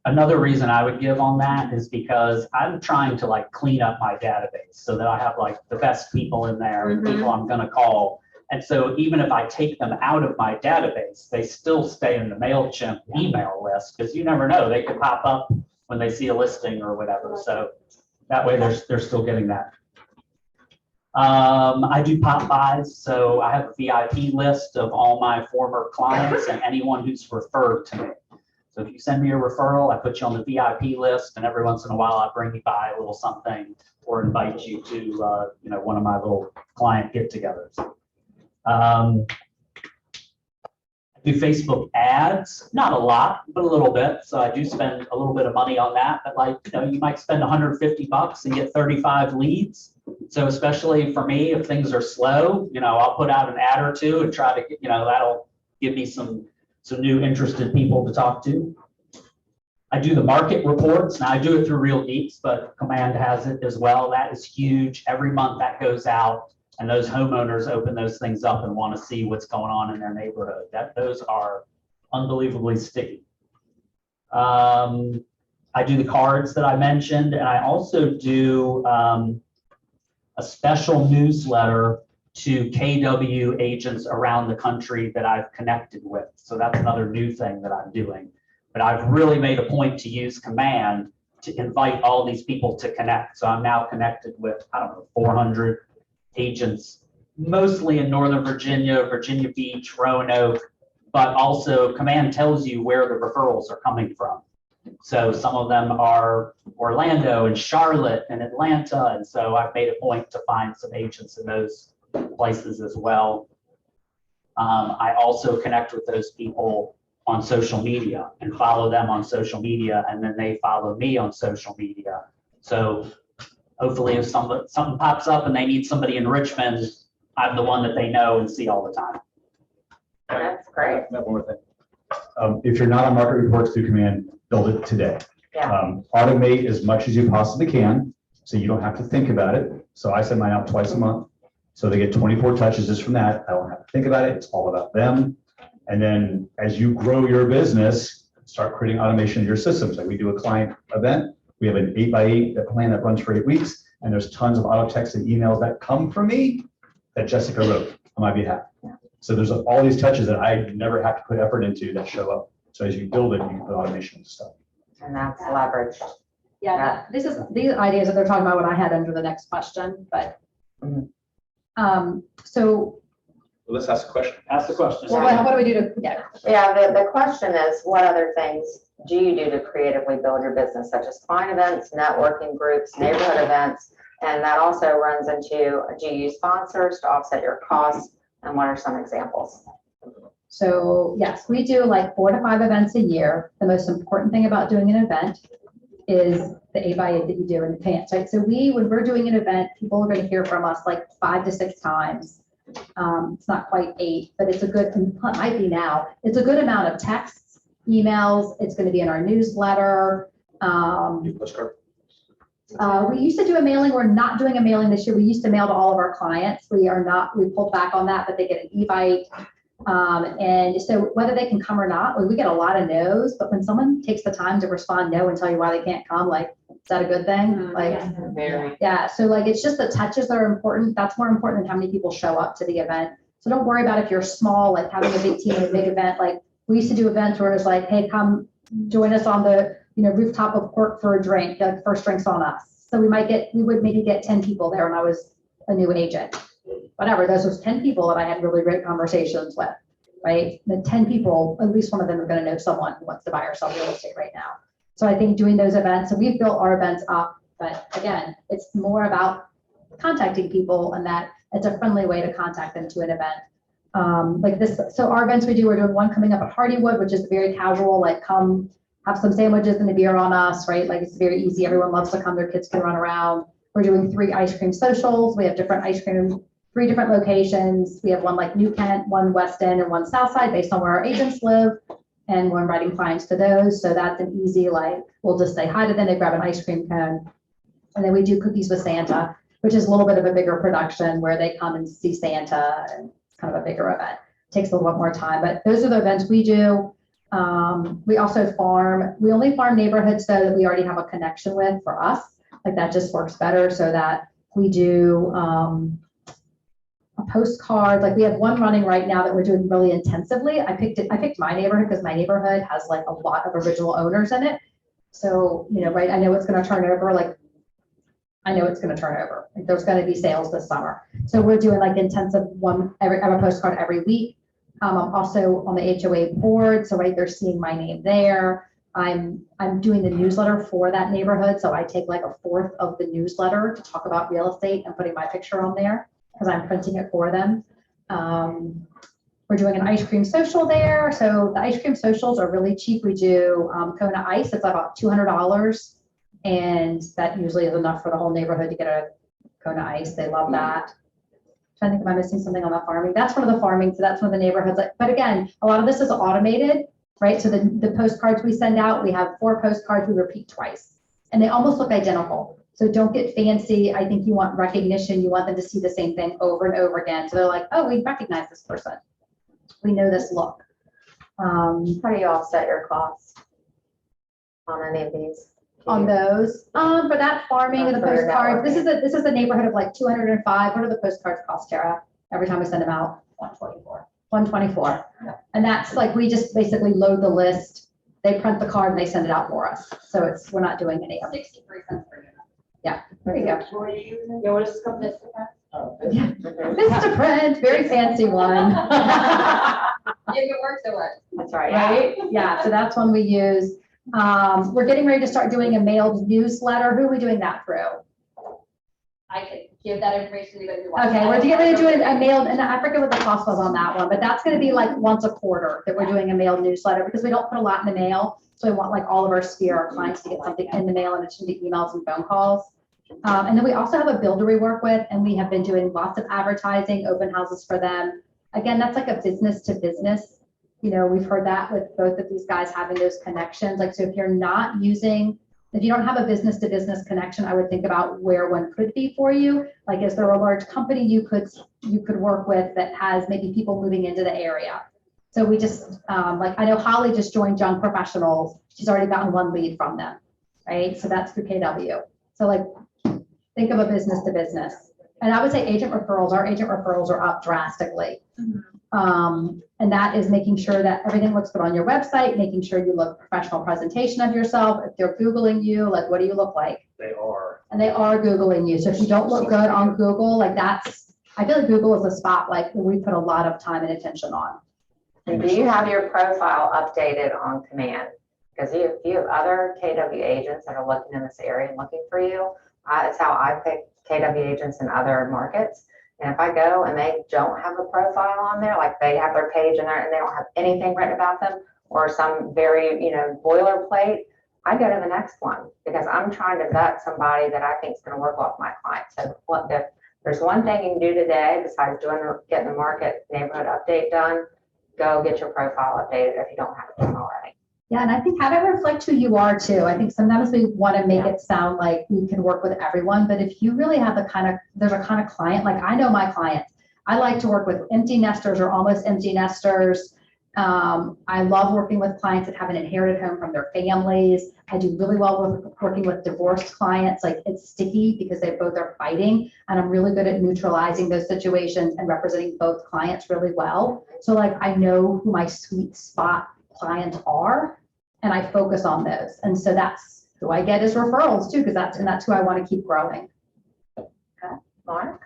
Speaker 3: Another reason I would give on that is because I'm trying to clean up my database so that I have the best people in there, and people I'm gonna call. And so even if I take them out of my database, they still stay in the MailChimp email list, because you never know, they could pop up when they see a listing or whatever. So that way they're still getting that. I do pop buys, so I have a VIP list of all my former clients and anyone who's referred to me. So if you send me a referral, I put you on the VIP list, and every once in a while I bring you by a little something or invite you to, one of my little client get-togethers. I do Facebook ads, not a lot, but a little bit. So I do spend a little bit of money on that. But you might spend $150 and get 35 leads. So especially for me, if things are slow, I'll put out an ad or two and try to get, that'll give me some new interested people to talk to. I do the market reports. Now I do it through Real Geeks, but Command has it as well. That is huge. Every month that goes out, and those homeowners open those things up and want to see what's going on in their neighborhood. Those are unbelievably sticky. I do the cards that I mentioned, and I also do a special newsletter to KW agents around the country that I've connected with. So that's another new thing that I'm doing. But I've really made a point to use Command to invite all these people to connect. So I'm now connected with, 400 agents, mostly in Northern Virginia, Virginia Beach, Roanoke, but also Command tells you where the referrals are coming from. So some of them are Orlando and Charlotte and Atlanta. And so I've made a point to find some agents in those places as well. I also connect with those people on social media and follow them on social media, and then they follow me on social media. So hopefully if something pops up and they need somebody in Richmond, I'm the one that they know and see all the time.
Speaker 4: That's great.
Speaker 2: One more thing. If you're not on market reports through Command, build it today.
Speaker 4: Yeah.
Speaker 2: Automate as much as you possibly can, so you don't have to think about it. So I send mine out twice a month. So they get 24 touches just from that. I don't have to think about it. It's all about them. And then as you grow your business, start creating automation in your systems. Like we do a client event. We have an 8x8 plan that runs for 8 weeks. And there's tons of auto texts and emails that come from me that Jessica wrote on my behalf. So there's all these touches that I never have to put effort into that show up. So as you build it, you can put automation and stuff.
Speaker 4: And that's leveraged.
Speaker 1: Yeah, these ideas that they're talking about what I had under the next question, but, so,
Speaker 5: Well, let's ask a question.
Speaker 3: Ask the question.
Speaker 1: well, what do we do to, yeah,
Speaker 4: Yeah, the question is, what other things do you do to creatively build your business, such as client events, networking groups, neighborhood events? And that also runs into, do you use sponsors to offset your costs? And what are some examples?
Speaker 1: so yes, we do like 4 to 5 events a year. The most important thing about doing an event is the 8x8 that you do in advance, right? So when we're doing an event, people are going to hear from us like 5 to 6 times. It's not quite 8, but it's a good, it might be now. It's a good amount of texts, emails. It's going to be in our newsletter. We used to do a mailing. We're not doing a mailing this year. We used to mail to all of our clients. We pulled back on that, but they get an e-bite. And so whether they can come or not, we get a lot of no's, but when someone takes the time to respond no and tell you why they can't come, like, is that a good thing? Like, yeah. So like, it's just the touches that are important. That's more important than how many people show up to the event. So don't worry about if you're small, like having a big team and a big event. Like we used to do events where it's like, hey, come join us on the rooftop of Court for a drink. The first drink's on us. So we would maybe get 10 people there when I was a new agent. Whatever, those was 10 people that I had really great conversations with, right? The 10 people, at least one of them are going to know someone who wants to buy or sell real estate right now. So I think doing those events, so we've built our events up, but again, it's more about contacting people and that it's a friendly way to contact them to an event. Like this, so our events we're doing one coming up at Hardywood, which is very casual, like come have some sandwiches and a beer on us, right? Like it's very easy. Everyone loves to come, their kids can run around. We're doing 3 ice cream socials. We have different ice cream, 3 different locations. We have one like New Kent, one West End, and one South Side based on where our agents live. And we're inviting clients to those. So that's an easy, like, we'll just say hi to them, they grab an ice cream cone. And then we do Cookies with Santa, which is a little bit of a bigger production where they come and see Santa, and it's kind of a bigger event. Takes a little bit more time, but those are the events we do. We also farm. We only farm neighborhoods though that we already have a connection with for us. Like that just works better, so that we do a postcard. Like we have one running right now that we're doing really intensively. I picked my neighborhood because my neighborhood has like a lot of original owners in it. So, right, I know it's going to turn over. Like I know it's going to turn over. Like there's going to be sales this summer. So we're doing like intensive one, I have a postcard every week. I'm also on the HOA board, so right, they're seeing my name there. I'm doing the newsletter for that neighborhood, so I take like a fourth of the newsletter to talk about real estate and putting my picture on there because I'm printing it for them. We're doing an ice cream social there, so the ice cream socials are really cheap. We do Kona Ice, it's about $200, and that usually is enough for the whole neighborhood to get a Kona Ice. They love that. I think, am I missing something on the farming? That's one of the farming, so that's one of the neighborhoods. But again, a lot of this is automated, right? So the postcards we send out, we have 4 postcards we repeat twice, and they almost look identical. So don't get fancy. I think you want recognition. You want them to see the same thing over and over again. So they're like, oh, we recognize this person. We know this look.
Speaker 4: How do you offset your costs on any of these?
Speaker 1: On those, for that farming and the
Speaker 4: For your
Speaker 1: postcards, this is a neighborhood of like 205. What do the postcards cost, Tara? Every time we send them out?
Speaker 7: 124.
Speaker 1: 124. And that's like, we just basically load the list. They print the card and they send it out for us. So we're not doing any of it.
Speaker 7: 63 cents per unit.
Speaker 1: Yeah, there you go.
Speaker 6: Yeah, what is this company?
Speaker 1: Yeah. Vistaprint, very fancy one.
Speaker 7: If it works, it works.
Speaker 4: That's right.
Speaker 1: Right? Yeah, so that's one we use. We're getting ready to start doing a mailed newsletter. Who are we doing that through?
Speaker 7: I could give that information to you if you want.
Speaker 1: Okay, we're getting ready to do a mailed, and I forget what the cost was on that one, but that's gonna be like once a quarter that we're doing a mailed newsletter because we don't put a lot in the mail. So we want like all of our sphere, our clients to get something in the mail in addition to emails and phone calls. And then we also have a builder we work with, and we have been doing lots of advertising, open houses for them. Again, that's like a business to business. You know, we've heard that with both of these guys having those connections. Like, so if you're not using, if you don't have a business to business connection, I would think about where one could be for you. Like, is there a large company you could work with that has maybe people moving into the area? So we just, like, I know Holly just joined Young Professionals. She's already gotten 1 lead from them, right? So that's through KW. So like, think of a business to business. And I would say agent referrals, our agent referrals are up drastically. And that is making sure that everything looks good on your website, making sure you look professional presentation of yourself. If they're Googling you, like, what do you look like?
Speaker 5: They are.
Speaker 1: And they are Googling you. So if you don't look good on Google, like I feel like Google is a spot like we put a lot of time and attention on.
Speaker 4: And do you have your profile updated on command? Because if you have other KW agents that are looking in this area and looking for you, it's how I pick KW agents in other markets. And if I go and they don't have a profile on there, like they have their page in there and they don't have anything written about them or some very, boilerplate, I go to the next one because I'm trying to vet somebody that I think is going to work well with my client. So if there's one thing you can do today besides getting the market neighborhood update done, go get your profile updated if you don't have it done already.
Speaker 1: Yeah, and I think have it reflect who you are too. I think sometimes we want to make it sound like we can work with everyone, but if you really have there's a kind of client, like I know my clients, I like to work with empty nesters or almost empty nesters. I love working with clients that have an inherited home from their families. I do really well with working with divorced clients. Like, it's sticky because they both are fighting, and I'm really good at neutralizing those situations and representing both clients really well. So like, I know who my sweet spot clients are, and I focus on those. And so that's who I get as referrals too, because that's who I want to keep growing.
Speaker 4: Okay, Mark?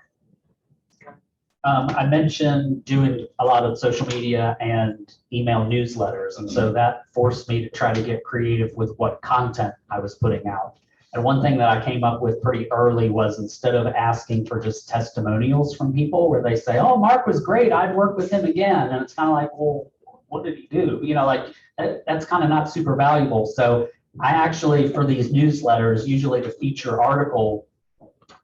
Speaker 3: I mentioned doing a lot of social media and email newsletters, and so that forced me to try to get creative with what content I was putting out. And one thing that I came up with pretty early was, instead of asking for just testimonials from people where they say, oh, Mark was great, I'd work with him again. And it's kind of like, well, what did he do? That's kind of not super valuable. So I actually, for these newsletters, usually the feature article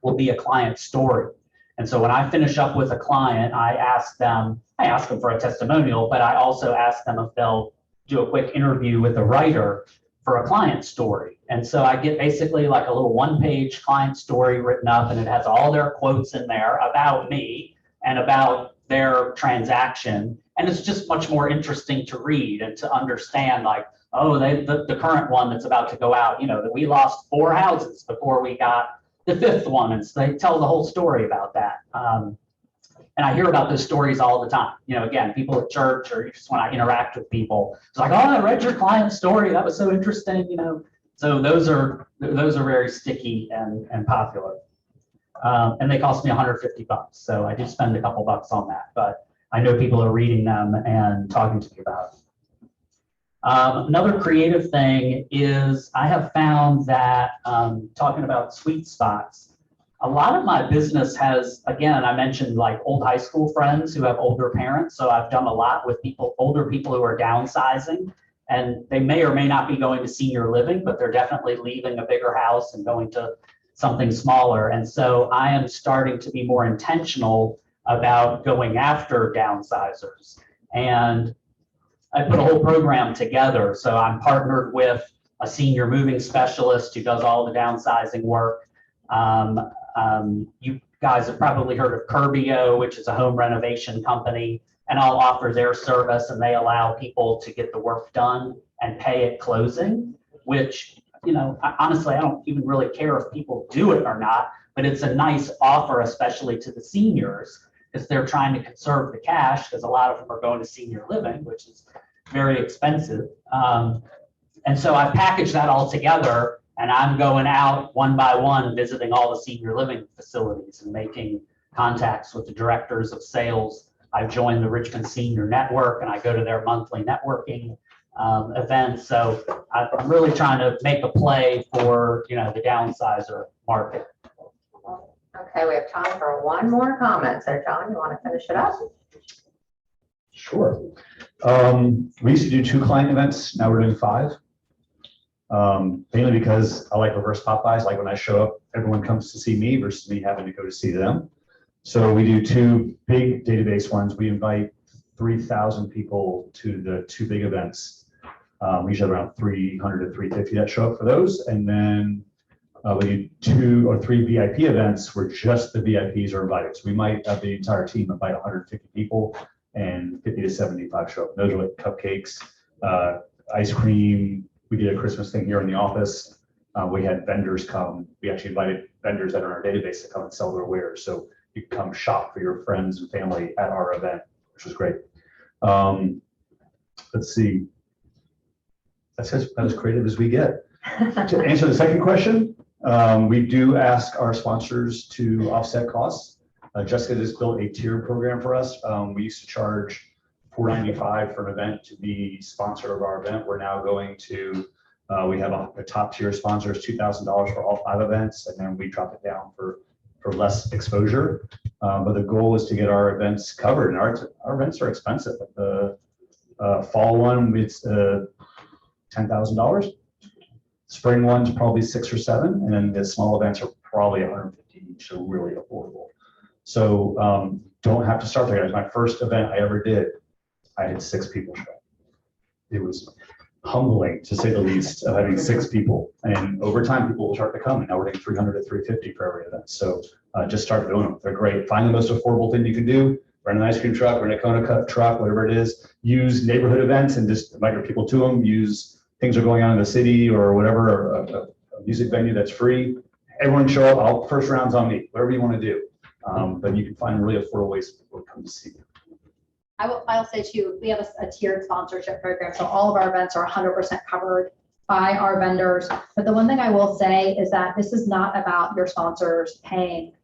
Speaker 3: will be a client story. And so when I finish up with a client, I ask them for a testimonial, but I also ask them if they'll do a quick interview with a writer for a client story. And so I get basically like a little 1-page client story written up, and it has all their quotes in there about me and about their transaction. And it's just much more interesting to read and to understand, like, oh, the current one that's about to go out, that we lost 4 houses before we got the 5th one. And so they tell the whole story about that. And I hear about those stories all the time. Again, people at church or just when I interact with people, it's like, oh, I read your client's story. That was so interesting, So those are very sticky and popular. And they cost me $150. So I do spend a couple bucks on that. But I know people are reading them and talking to me about it. Another creative thing is I have found that talking about sweet spots, a lot of my business has, again, I mentioned like old high school friends who have older parents. So I've done a lot with older people who are downsizing, and they may or may not be going to senior living, but they're definitely leaving a bigger house and going to something smaller. And so I am starting to be more intentional about going after downsizers. And I put a whole program together. So I'm partnered with a senior moving specialist who does all the downsizing work. You guys have probably heard of Curbio, which is a home renovation company, and I'll offer their service, and they allow people to get the work done and pay at closing, which, you know, honestly, I don't even really care if people do it or not, but it's a nice offer, especially to the seniors, because they're trying to conserve the cash, because a lot of them are going to senior living, which is very expensive. And so I packaged that all together, and I'm going out one by one, visiting all the senior living facilities and making contacts with the directors of sales. I've joined the Richmond Senior Network, and I go to their monthly networking events. So I'm really trying to make a play for, you know, the downsizer market.
Speaker 4: Okay, we have time for one more comment. So John, you want to finish it up?
Speaker 2: Sure. We used to do 2 client events. Now we're doing 5. Mainly because I like reverse Popeyes. Like when I show up, everyone comes to see me versus me having to go to see them. So we do 2 big database ones. We invite 3,000 people to the 2 big events. We usually have around 300 to 350 that show up for those. And then we do 2 or 3 VIP events where just the VIPs are invited. So we might have the entire team invite 150 people and 50 to 75 show up. Those are like cupcakes, ice cream. We did a Christmas thing here in the office. We had vendors come. We actually invited vendors that are in our database to come and sell their wares. So you can come shop for your friends and family at our event, which was great. Let's see. That's as creative as we get. To answer the second question, we do ask our sponsors to offset costs. Jessica just built a tier program for us. We used to charge $495 for an event to be sponsor of our event. We're now going to, we have a top tier sponsor is $2,000 for all 5 events, and then we drop it down for less exposure. But the goal is to get our events covered, and our events are expensive. The fall one, it's $10,000. Spring one's probably 6 or 7, and then the small events are probably 150 each, so really affordable. So don't have to start there, guys. My first event I ever did, I had 6 people show up. It was humbling, to say the least, of having 6 people. And over time, people will start to come, and now we're getting 300 to 350 for every event. So just start doing them. They're great. Find the most affordable thing you can do. Rent an ice cream truck, rent a Kona Cup truck, whatever it is. Use neighborhood events and just invite your people to them. Use things that are going on in the city or whatever, or a music venue that's free. Everyone show up. First round's on me, whatever you want to do. But you can find really affordable ways people come to see you.
Speaker 7: I'll say too, we have a tiered sponsorship program. So all of our events are 100% covered by our vendors. But the one thing I will say is that this is not about your sponsors paying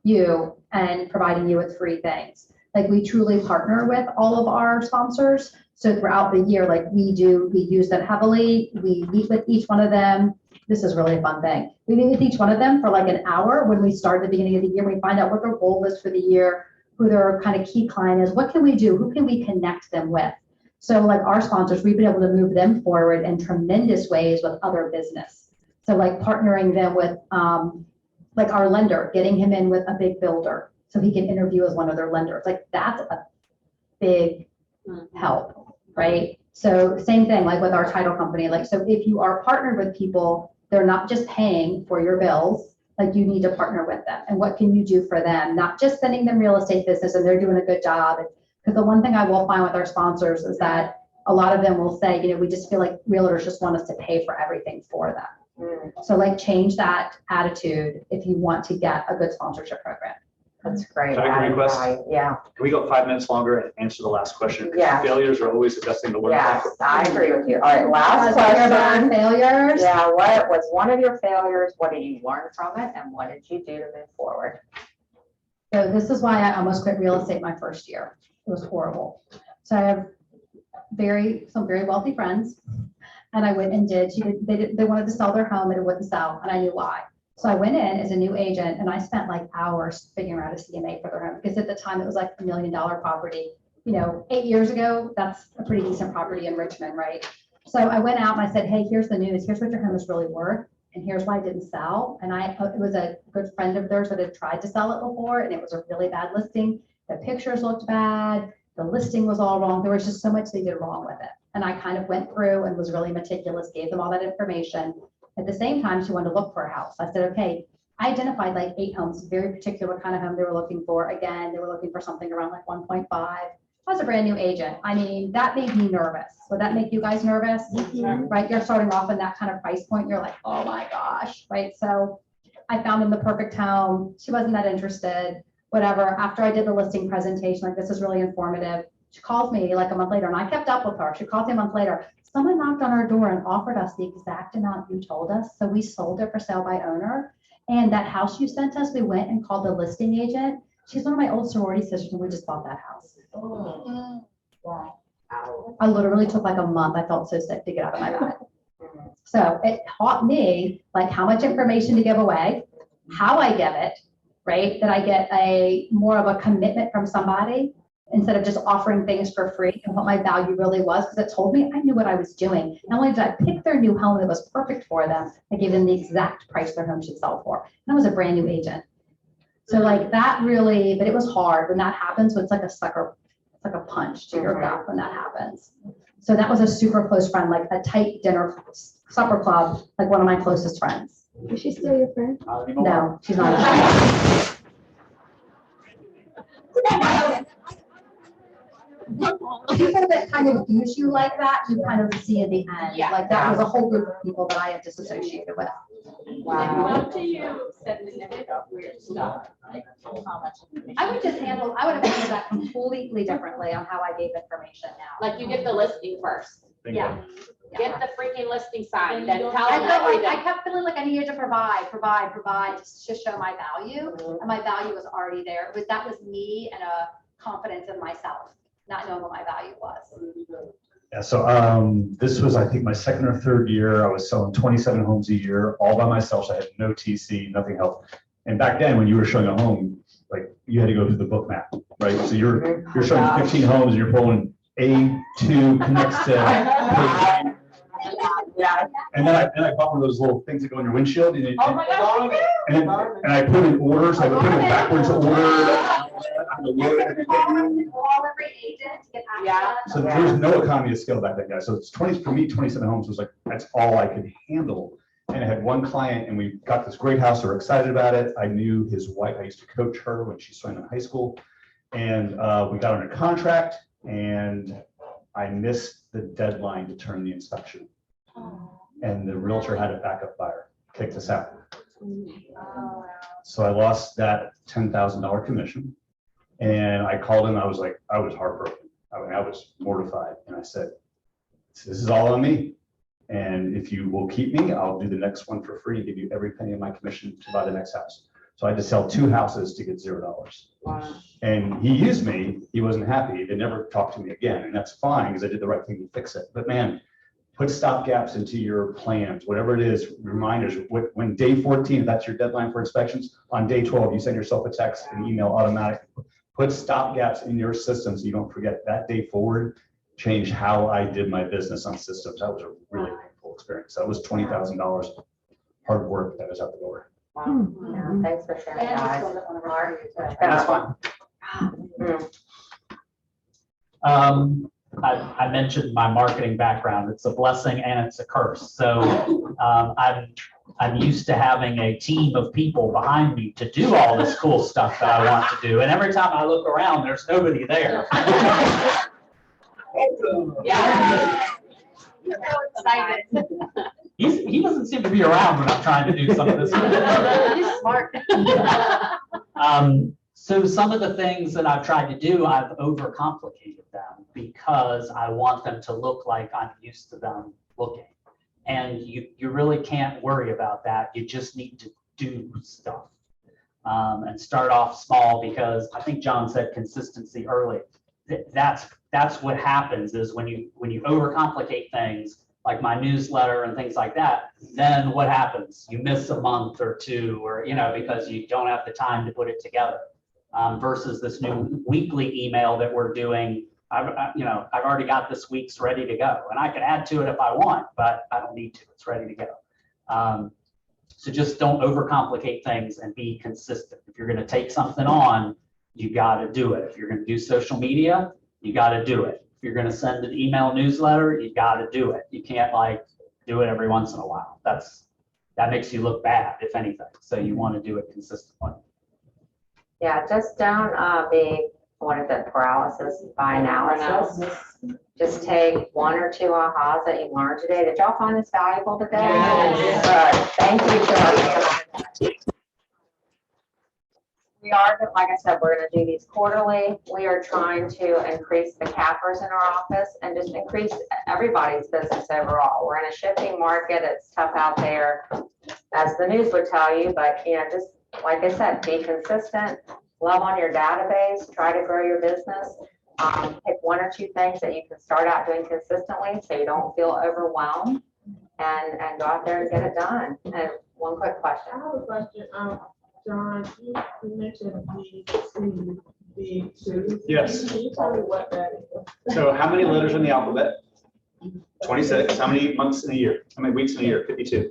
Speaker 7: you and providing you with free things. Like we truly partner with all of our sponsors. So throughout the year, like we use them heavily. We meet with each one of them. This is really a fun thing. We meet with each one of them for like an hour when we start at the beginning of the year. We find out what their goal is for the year, who their kind of key client is, what can we do, who can we connect them with? So like our sponsors, we've been able to move them forward in tremendous ways with other business. So like partnering them with like our lender, getting him in with a big builder so he can interview as one of their lenders. Like that's a big help, right? So same thing like with our title company. Like, so if you are partnered with people, they're not just paying for your bills, like you need to partner with them. And what can you do for them? Not just sending them real estate business and they're doing a good job. Because the one thing I will find with our sponsors is that a lot of them will say, you know, we just feel like realtors just want us to pay for everything for them. So like change that attitude if you want to get a good sponsorship program.
Speaker 4: That's great.
Speaker 10: Can I request?
Speaker 4: Yeah.
Speaker 10: Can we go 5 minutes longer and answer the last question?
Speaker 4: Yeah.
Speaker 10: Failures are always the best thing to learn
Speaker 4: Yes,
Speaker 10: from.
Speaker 4: I agree with you. All right, last
Speaker 1: Hear about
Speaker 4: question.
Speaker 1: failures.
Speaker 4: Yeah, what was one of your failures? What did you learn from it? And what did you do to move forward?
Speaker 1: So this is why I almost quit real estate my first year.
Speaker 7: It was horrible. So I have some very wealthy friends. And I went and they wanted to sell their home and it wouldn't sell. And I knew why. So I went in as a new agent and I spent like hours figuring out a CMA for their home because at the time it was like $1 million property. 8 years ago, that's a pretty decent property in Richmond, right? So I went out and I said, hey, here's the news. Here's what your home is really worth. And here's why it didn't sell. And it was a good friend of theirs that had tried to sell it before and it was a really bad listing. The pictures looked bad. The listing was all wrong. There was just so much they did wrong with it. And I kind of went through and was really meticulous, gave them all that information. At the same time, she wanted to look for a house. I said, okay, I identified like 8 homes, very particular kind of home they were looking for. Again, they were looking for something around like 1.5. I was a brand new agent. I mean, that made me nervous. Would that make you guys nervous? Right? You're starting off in that kind of price point. You're like, oh my gosh, right? So I found them the perfect home. She wasn't that interested, whatever. After I did the listing presentation, like this is really informative. She calls me like a month later and I kept up with her. She calls me a month later. Someone knocked on our door and offered us the exact amount you told us. So we sold it for sale by owner. And that house you sent us, we went and called the listing agent. She's one of my old sorority sisters and we just bought that house. Wow. I literally took like a month. I felt so sick to get out of my bed. So it taught me like how much information to give away, how I give it, right? That I get more of a commitment from somebody instead of just offering things for free and what my value really was, because it told me I knew what I was doing. Not only did I pick their new home that was perfect for them, I gave them the exact price their home should sell for. And I was a brand new agent. So like that really, but it was hard when that happens. So it's like a sucker, it's like a punch to your gut when that happens. So that was a super close friend, like a tight dinner supper club, like one of my closest friends.
Speaker 6: Is she still your friend?
Speaker 7: No, she's not. People that kind of use you like that, you kind of see at the end.
Speaker 9: Yeah.
Speaker 7: Like that was a whole group of people that I had disassociated with.
Speaker 4: Wow.
Speaker 9: How do you send an image of weird stuff? Like how much information?
Speaker 7: I would have handled that completely differently on how I gave information now.
Speaker 9: Like you get the listing first.
Speaker 7: Yeah.
Speaker 9: Get the freaking listing signed, then tell
Speaker 7: I
Speaker 9: them
Speaker 7: felt like
Speaker 9: everything.
Speaker 7: I kept feeling like I needed to provide just to show my value, and my value was already there. That was me and a confidence in myself, not knowing what my value was.
Speaker 2: Yeah, so this was, I think, my second or third year. I was selling 27 homes a year, all by myself. So I had no TC, nothing else. And back then, when you were showing a home, like you had to go through the book map, right? So you're showing 15 homes and you're pulling A2 connects to. And then I bought one of those little things that go in your windshield. And
Speaker 9: Oh my God.
Speaker 2: and I put in orders. I would put in backwards order. So there's no economy of scale back then, guys. So it's 20 for me. 27 homes was like that's all I could handle. And I had one client, and we got this great house. We were excited about it. I knew his wife. I used to coach her when she swam in high school, and we got under contract. And I missed the deadline to turn the inspection. And the realtor had a backup buyer, kicked us out. So I lost that $10,000 commission. And I called him. I was heartbroken. I mean, I was mortified. And I said, this is all on me. And if you will keep me, I'll do the next one for free and give you every penny of my commission to buy the next house. So I had to sell 2 houses to get $0.
Speaker 4: Wow.
Speaker 2: And he used me. He wasn't happy. They never talked to me again. And that's fine because I did the right thing to fix it. But man, put stop gaps into your plans, whatever it is, reminders. When day 14, if that's your deadline for inspections, on day 12, you send yourself a text and email automatic. Put stop gaps in your system so you don't forget that day forward. Changed how I did my business on systems. That was a really painful experience. That was $20,000 hard work that was out the door.
Speaker 4: Wow. Yeah, thanks for sharing, guys. Mark?
Speaker 3: That's fine. I mentioned my marketing background. It's a blessing and it's a curse. So I'm used to having a team of people behind me to do all this cool stuff that I want to do. And every time I look around, there's nobody there.
Speaker 9: Yeah.
Speaker 8: So excited.
Speaker 3: He doesn't seem to be around when I'm trying to do some of this.
Speaker 7: He's smart.
Speaker 3: So some of the things that I've tried to do, I've overcomplicated them because I want them to look like I'm used to them looking. And you really can't worry about that. You just need to do stuff and start off small because I think John said consistency early. that's what happens is when you overcomplicate things, like my newsletter and things like that, then what happens? You miss a month or two, or, because you don't have the time to put it together. Versus this new weekly email that we're doing, I've already got this week's ready to go, and I can add to it if I want, but I don't need to, it's ready to go. So just don't overcomplicate things and be consistent. If you're gonna take something on, you gotta do it. If you're gonna do social media, you gotta do it. If you're gonna send an email newsletter, you gotta do it. You can't do it every once in a while. That makes you look bad, if anything. So you wanna do it consistently.
Speaker 4: Yeah, just don't be, what is it, paralysis by analysis. Just take one or two ahas that you learned today. Did y'all find this valuable today?
Speaker 9: Yes.
Speaker 4: Good. Thank you, Shirley. We are, like I said, we're gonna do these quarterly. We are trying to increase the cappers in our office and just increase everybody's business overall. We're in a shifting market. It's tough out there, as the news would tell you, but just like I said, be consistent, love on your database, try to grow your business. Pick one or two things that you can start out doing consistently so you don't feel overwhelmed, and go out there and get it done. And one quick question.
Speaker 11: I have a question. John, you mentioned B2.
Speaker 10: Yes.
Speaker 11: Can you tell me what that is?
Speaker 10: So how many letters in the alphabet? 26. How many months in a year? How many weeks in a year? 52.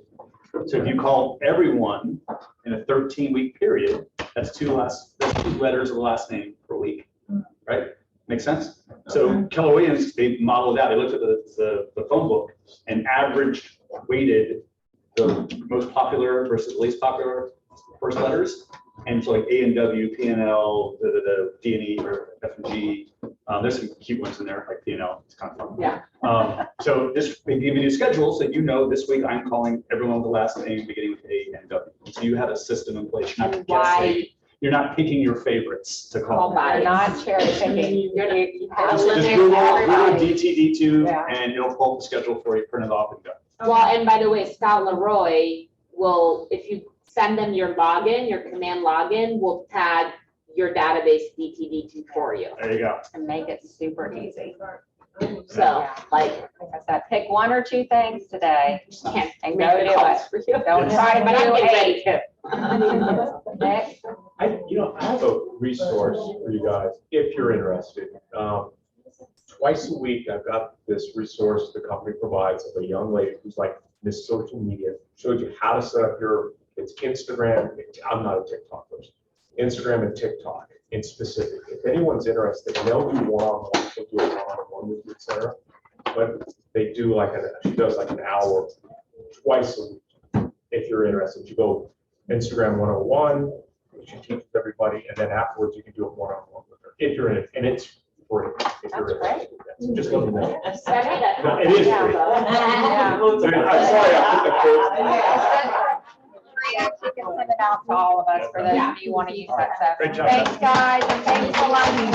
Speaker 10: So if you call everyone in a 13-week period, that's two letters of the last name per week, right? Make sense? So Keller Williams, they modeled out, they looked at the phone book and averaged, weighted the most popular versus the least popular first letters. And so like A and W, P and L, the D and E or F and G. There's some cute ones in there, like P and L. It's kind of fun.
Speaker 9: Yeah.
Speaker 10: So they give you a schedule, so this week I'm calling everyone with the last name beginning with A and W. So you have a system in place. You're not
Speaker 9: And why?
Speaker 10: guessing. You're not picking your favorites to call.
Speaker 9: By
Speaker 4: Not cherry picking. You have
Speaker 10: Just
Speaker 4: to
Speaker 10: Google
Speaker 4: everybody.
Speaker 10: DTD2
Speaker 4: Yeah.
Speaker 10: and it'll pull up the schedule for you, print it off and go.
Speaker 9: Well, and by the way, Scott Leroy will, if you send them your login, your command login, will tag your database DTD2 for you.
Speaker 10: There you go.
Speaker 4: And make it super easy.
Speaker 9: So
Speaker 4: Yeah.
Speaker 9: like,
Speaker 4: Like I said, pick one or two things today
Speaker 9: can't
Speaker 4: and
Speaker 9: make
Speaker 4: go
Speaker 9: the
Speaker 4: do
Speaker 9: calls
Speaker 4: it.
Speaker 9: for you.
Speaker 4: Don't try to
Speaker 9: But I'm
Speaker 4: do
Speaker 9: getting
Speaker 4: eight.
Speaker 9: ready to.
Speaker 4: Nick?
Speaker 5: I have a resource for you guys, if you're interested. Twice a week, I've got this resource the company provides of a young lady who's like Miss Social Media, shows you how to set up it's Instagram. I'm not a TikTok person. Instagram and TikTok in specific. If anyone's interested, they'll do one-on-one, she'll do a one-on-one with you, et cetera. But they do she does like an hour twice a week. If you're interested, you go Instagram 101, she teaches everybody, and then afterwards you can do a one-on-one with her. If you're in it, and it's free. If you're interested. So just let me know.
Speaker 9: Send me that.
Speaker 5: No, it is free.
Speaker 4: Yeah.
Speaker 5: I'm sorry, I put the code.
Speaker 4: You can send it out to all of us for those of you who want to use that stuff.
Speaker 10: Great job.
Speaker 4: Thanks, guys, and thanks for watching.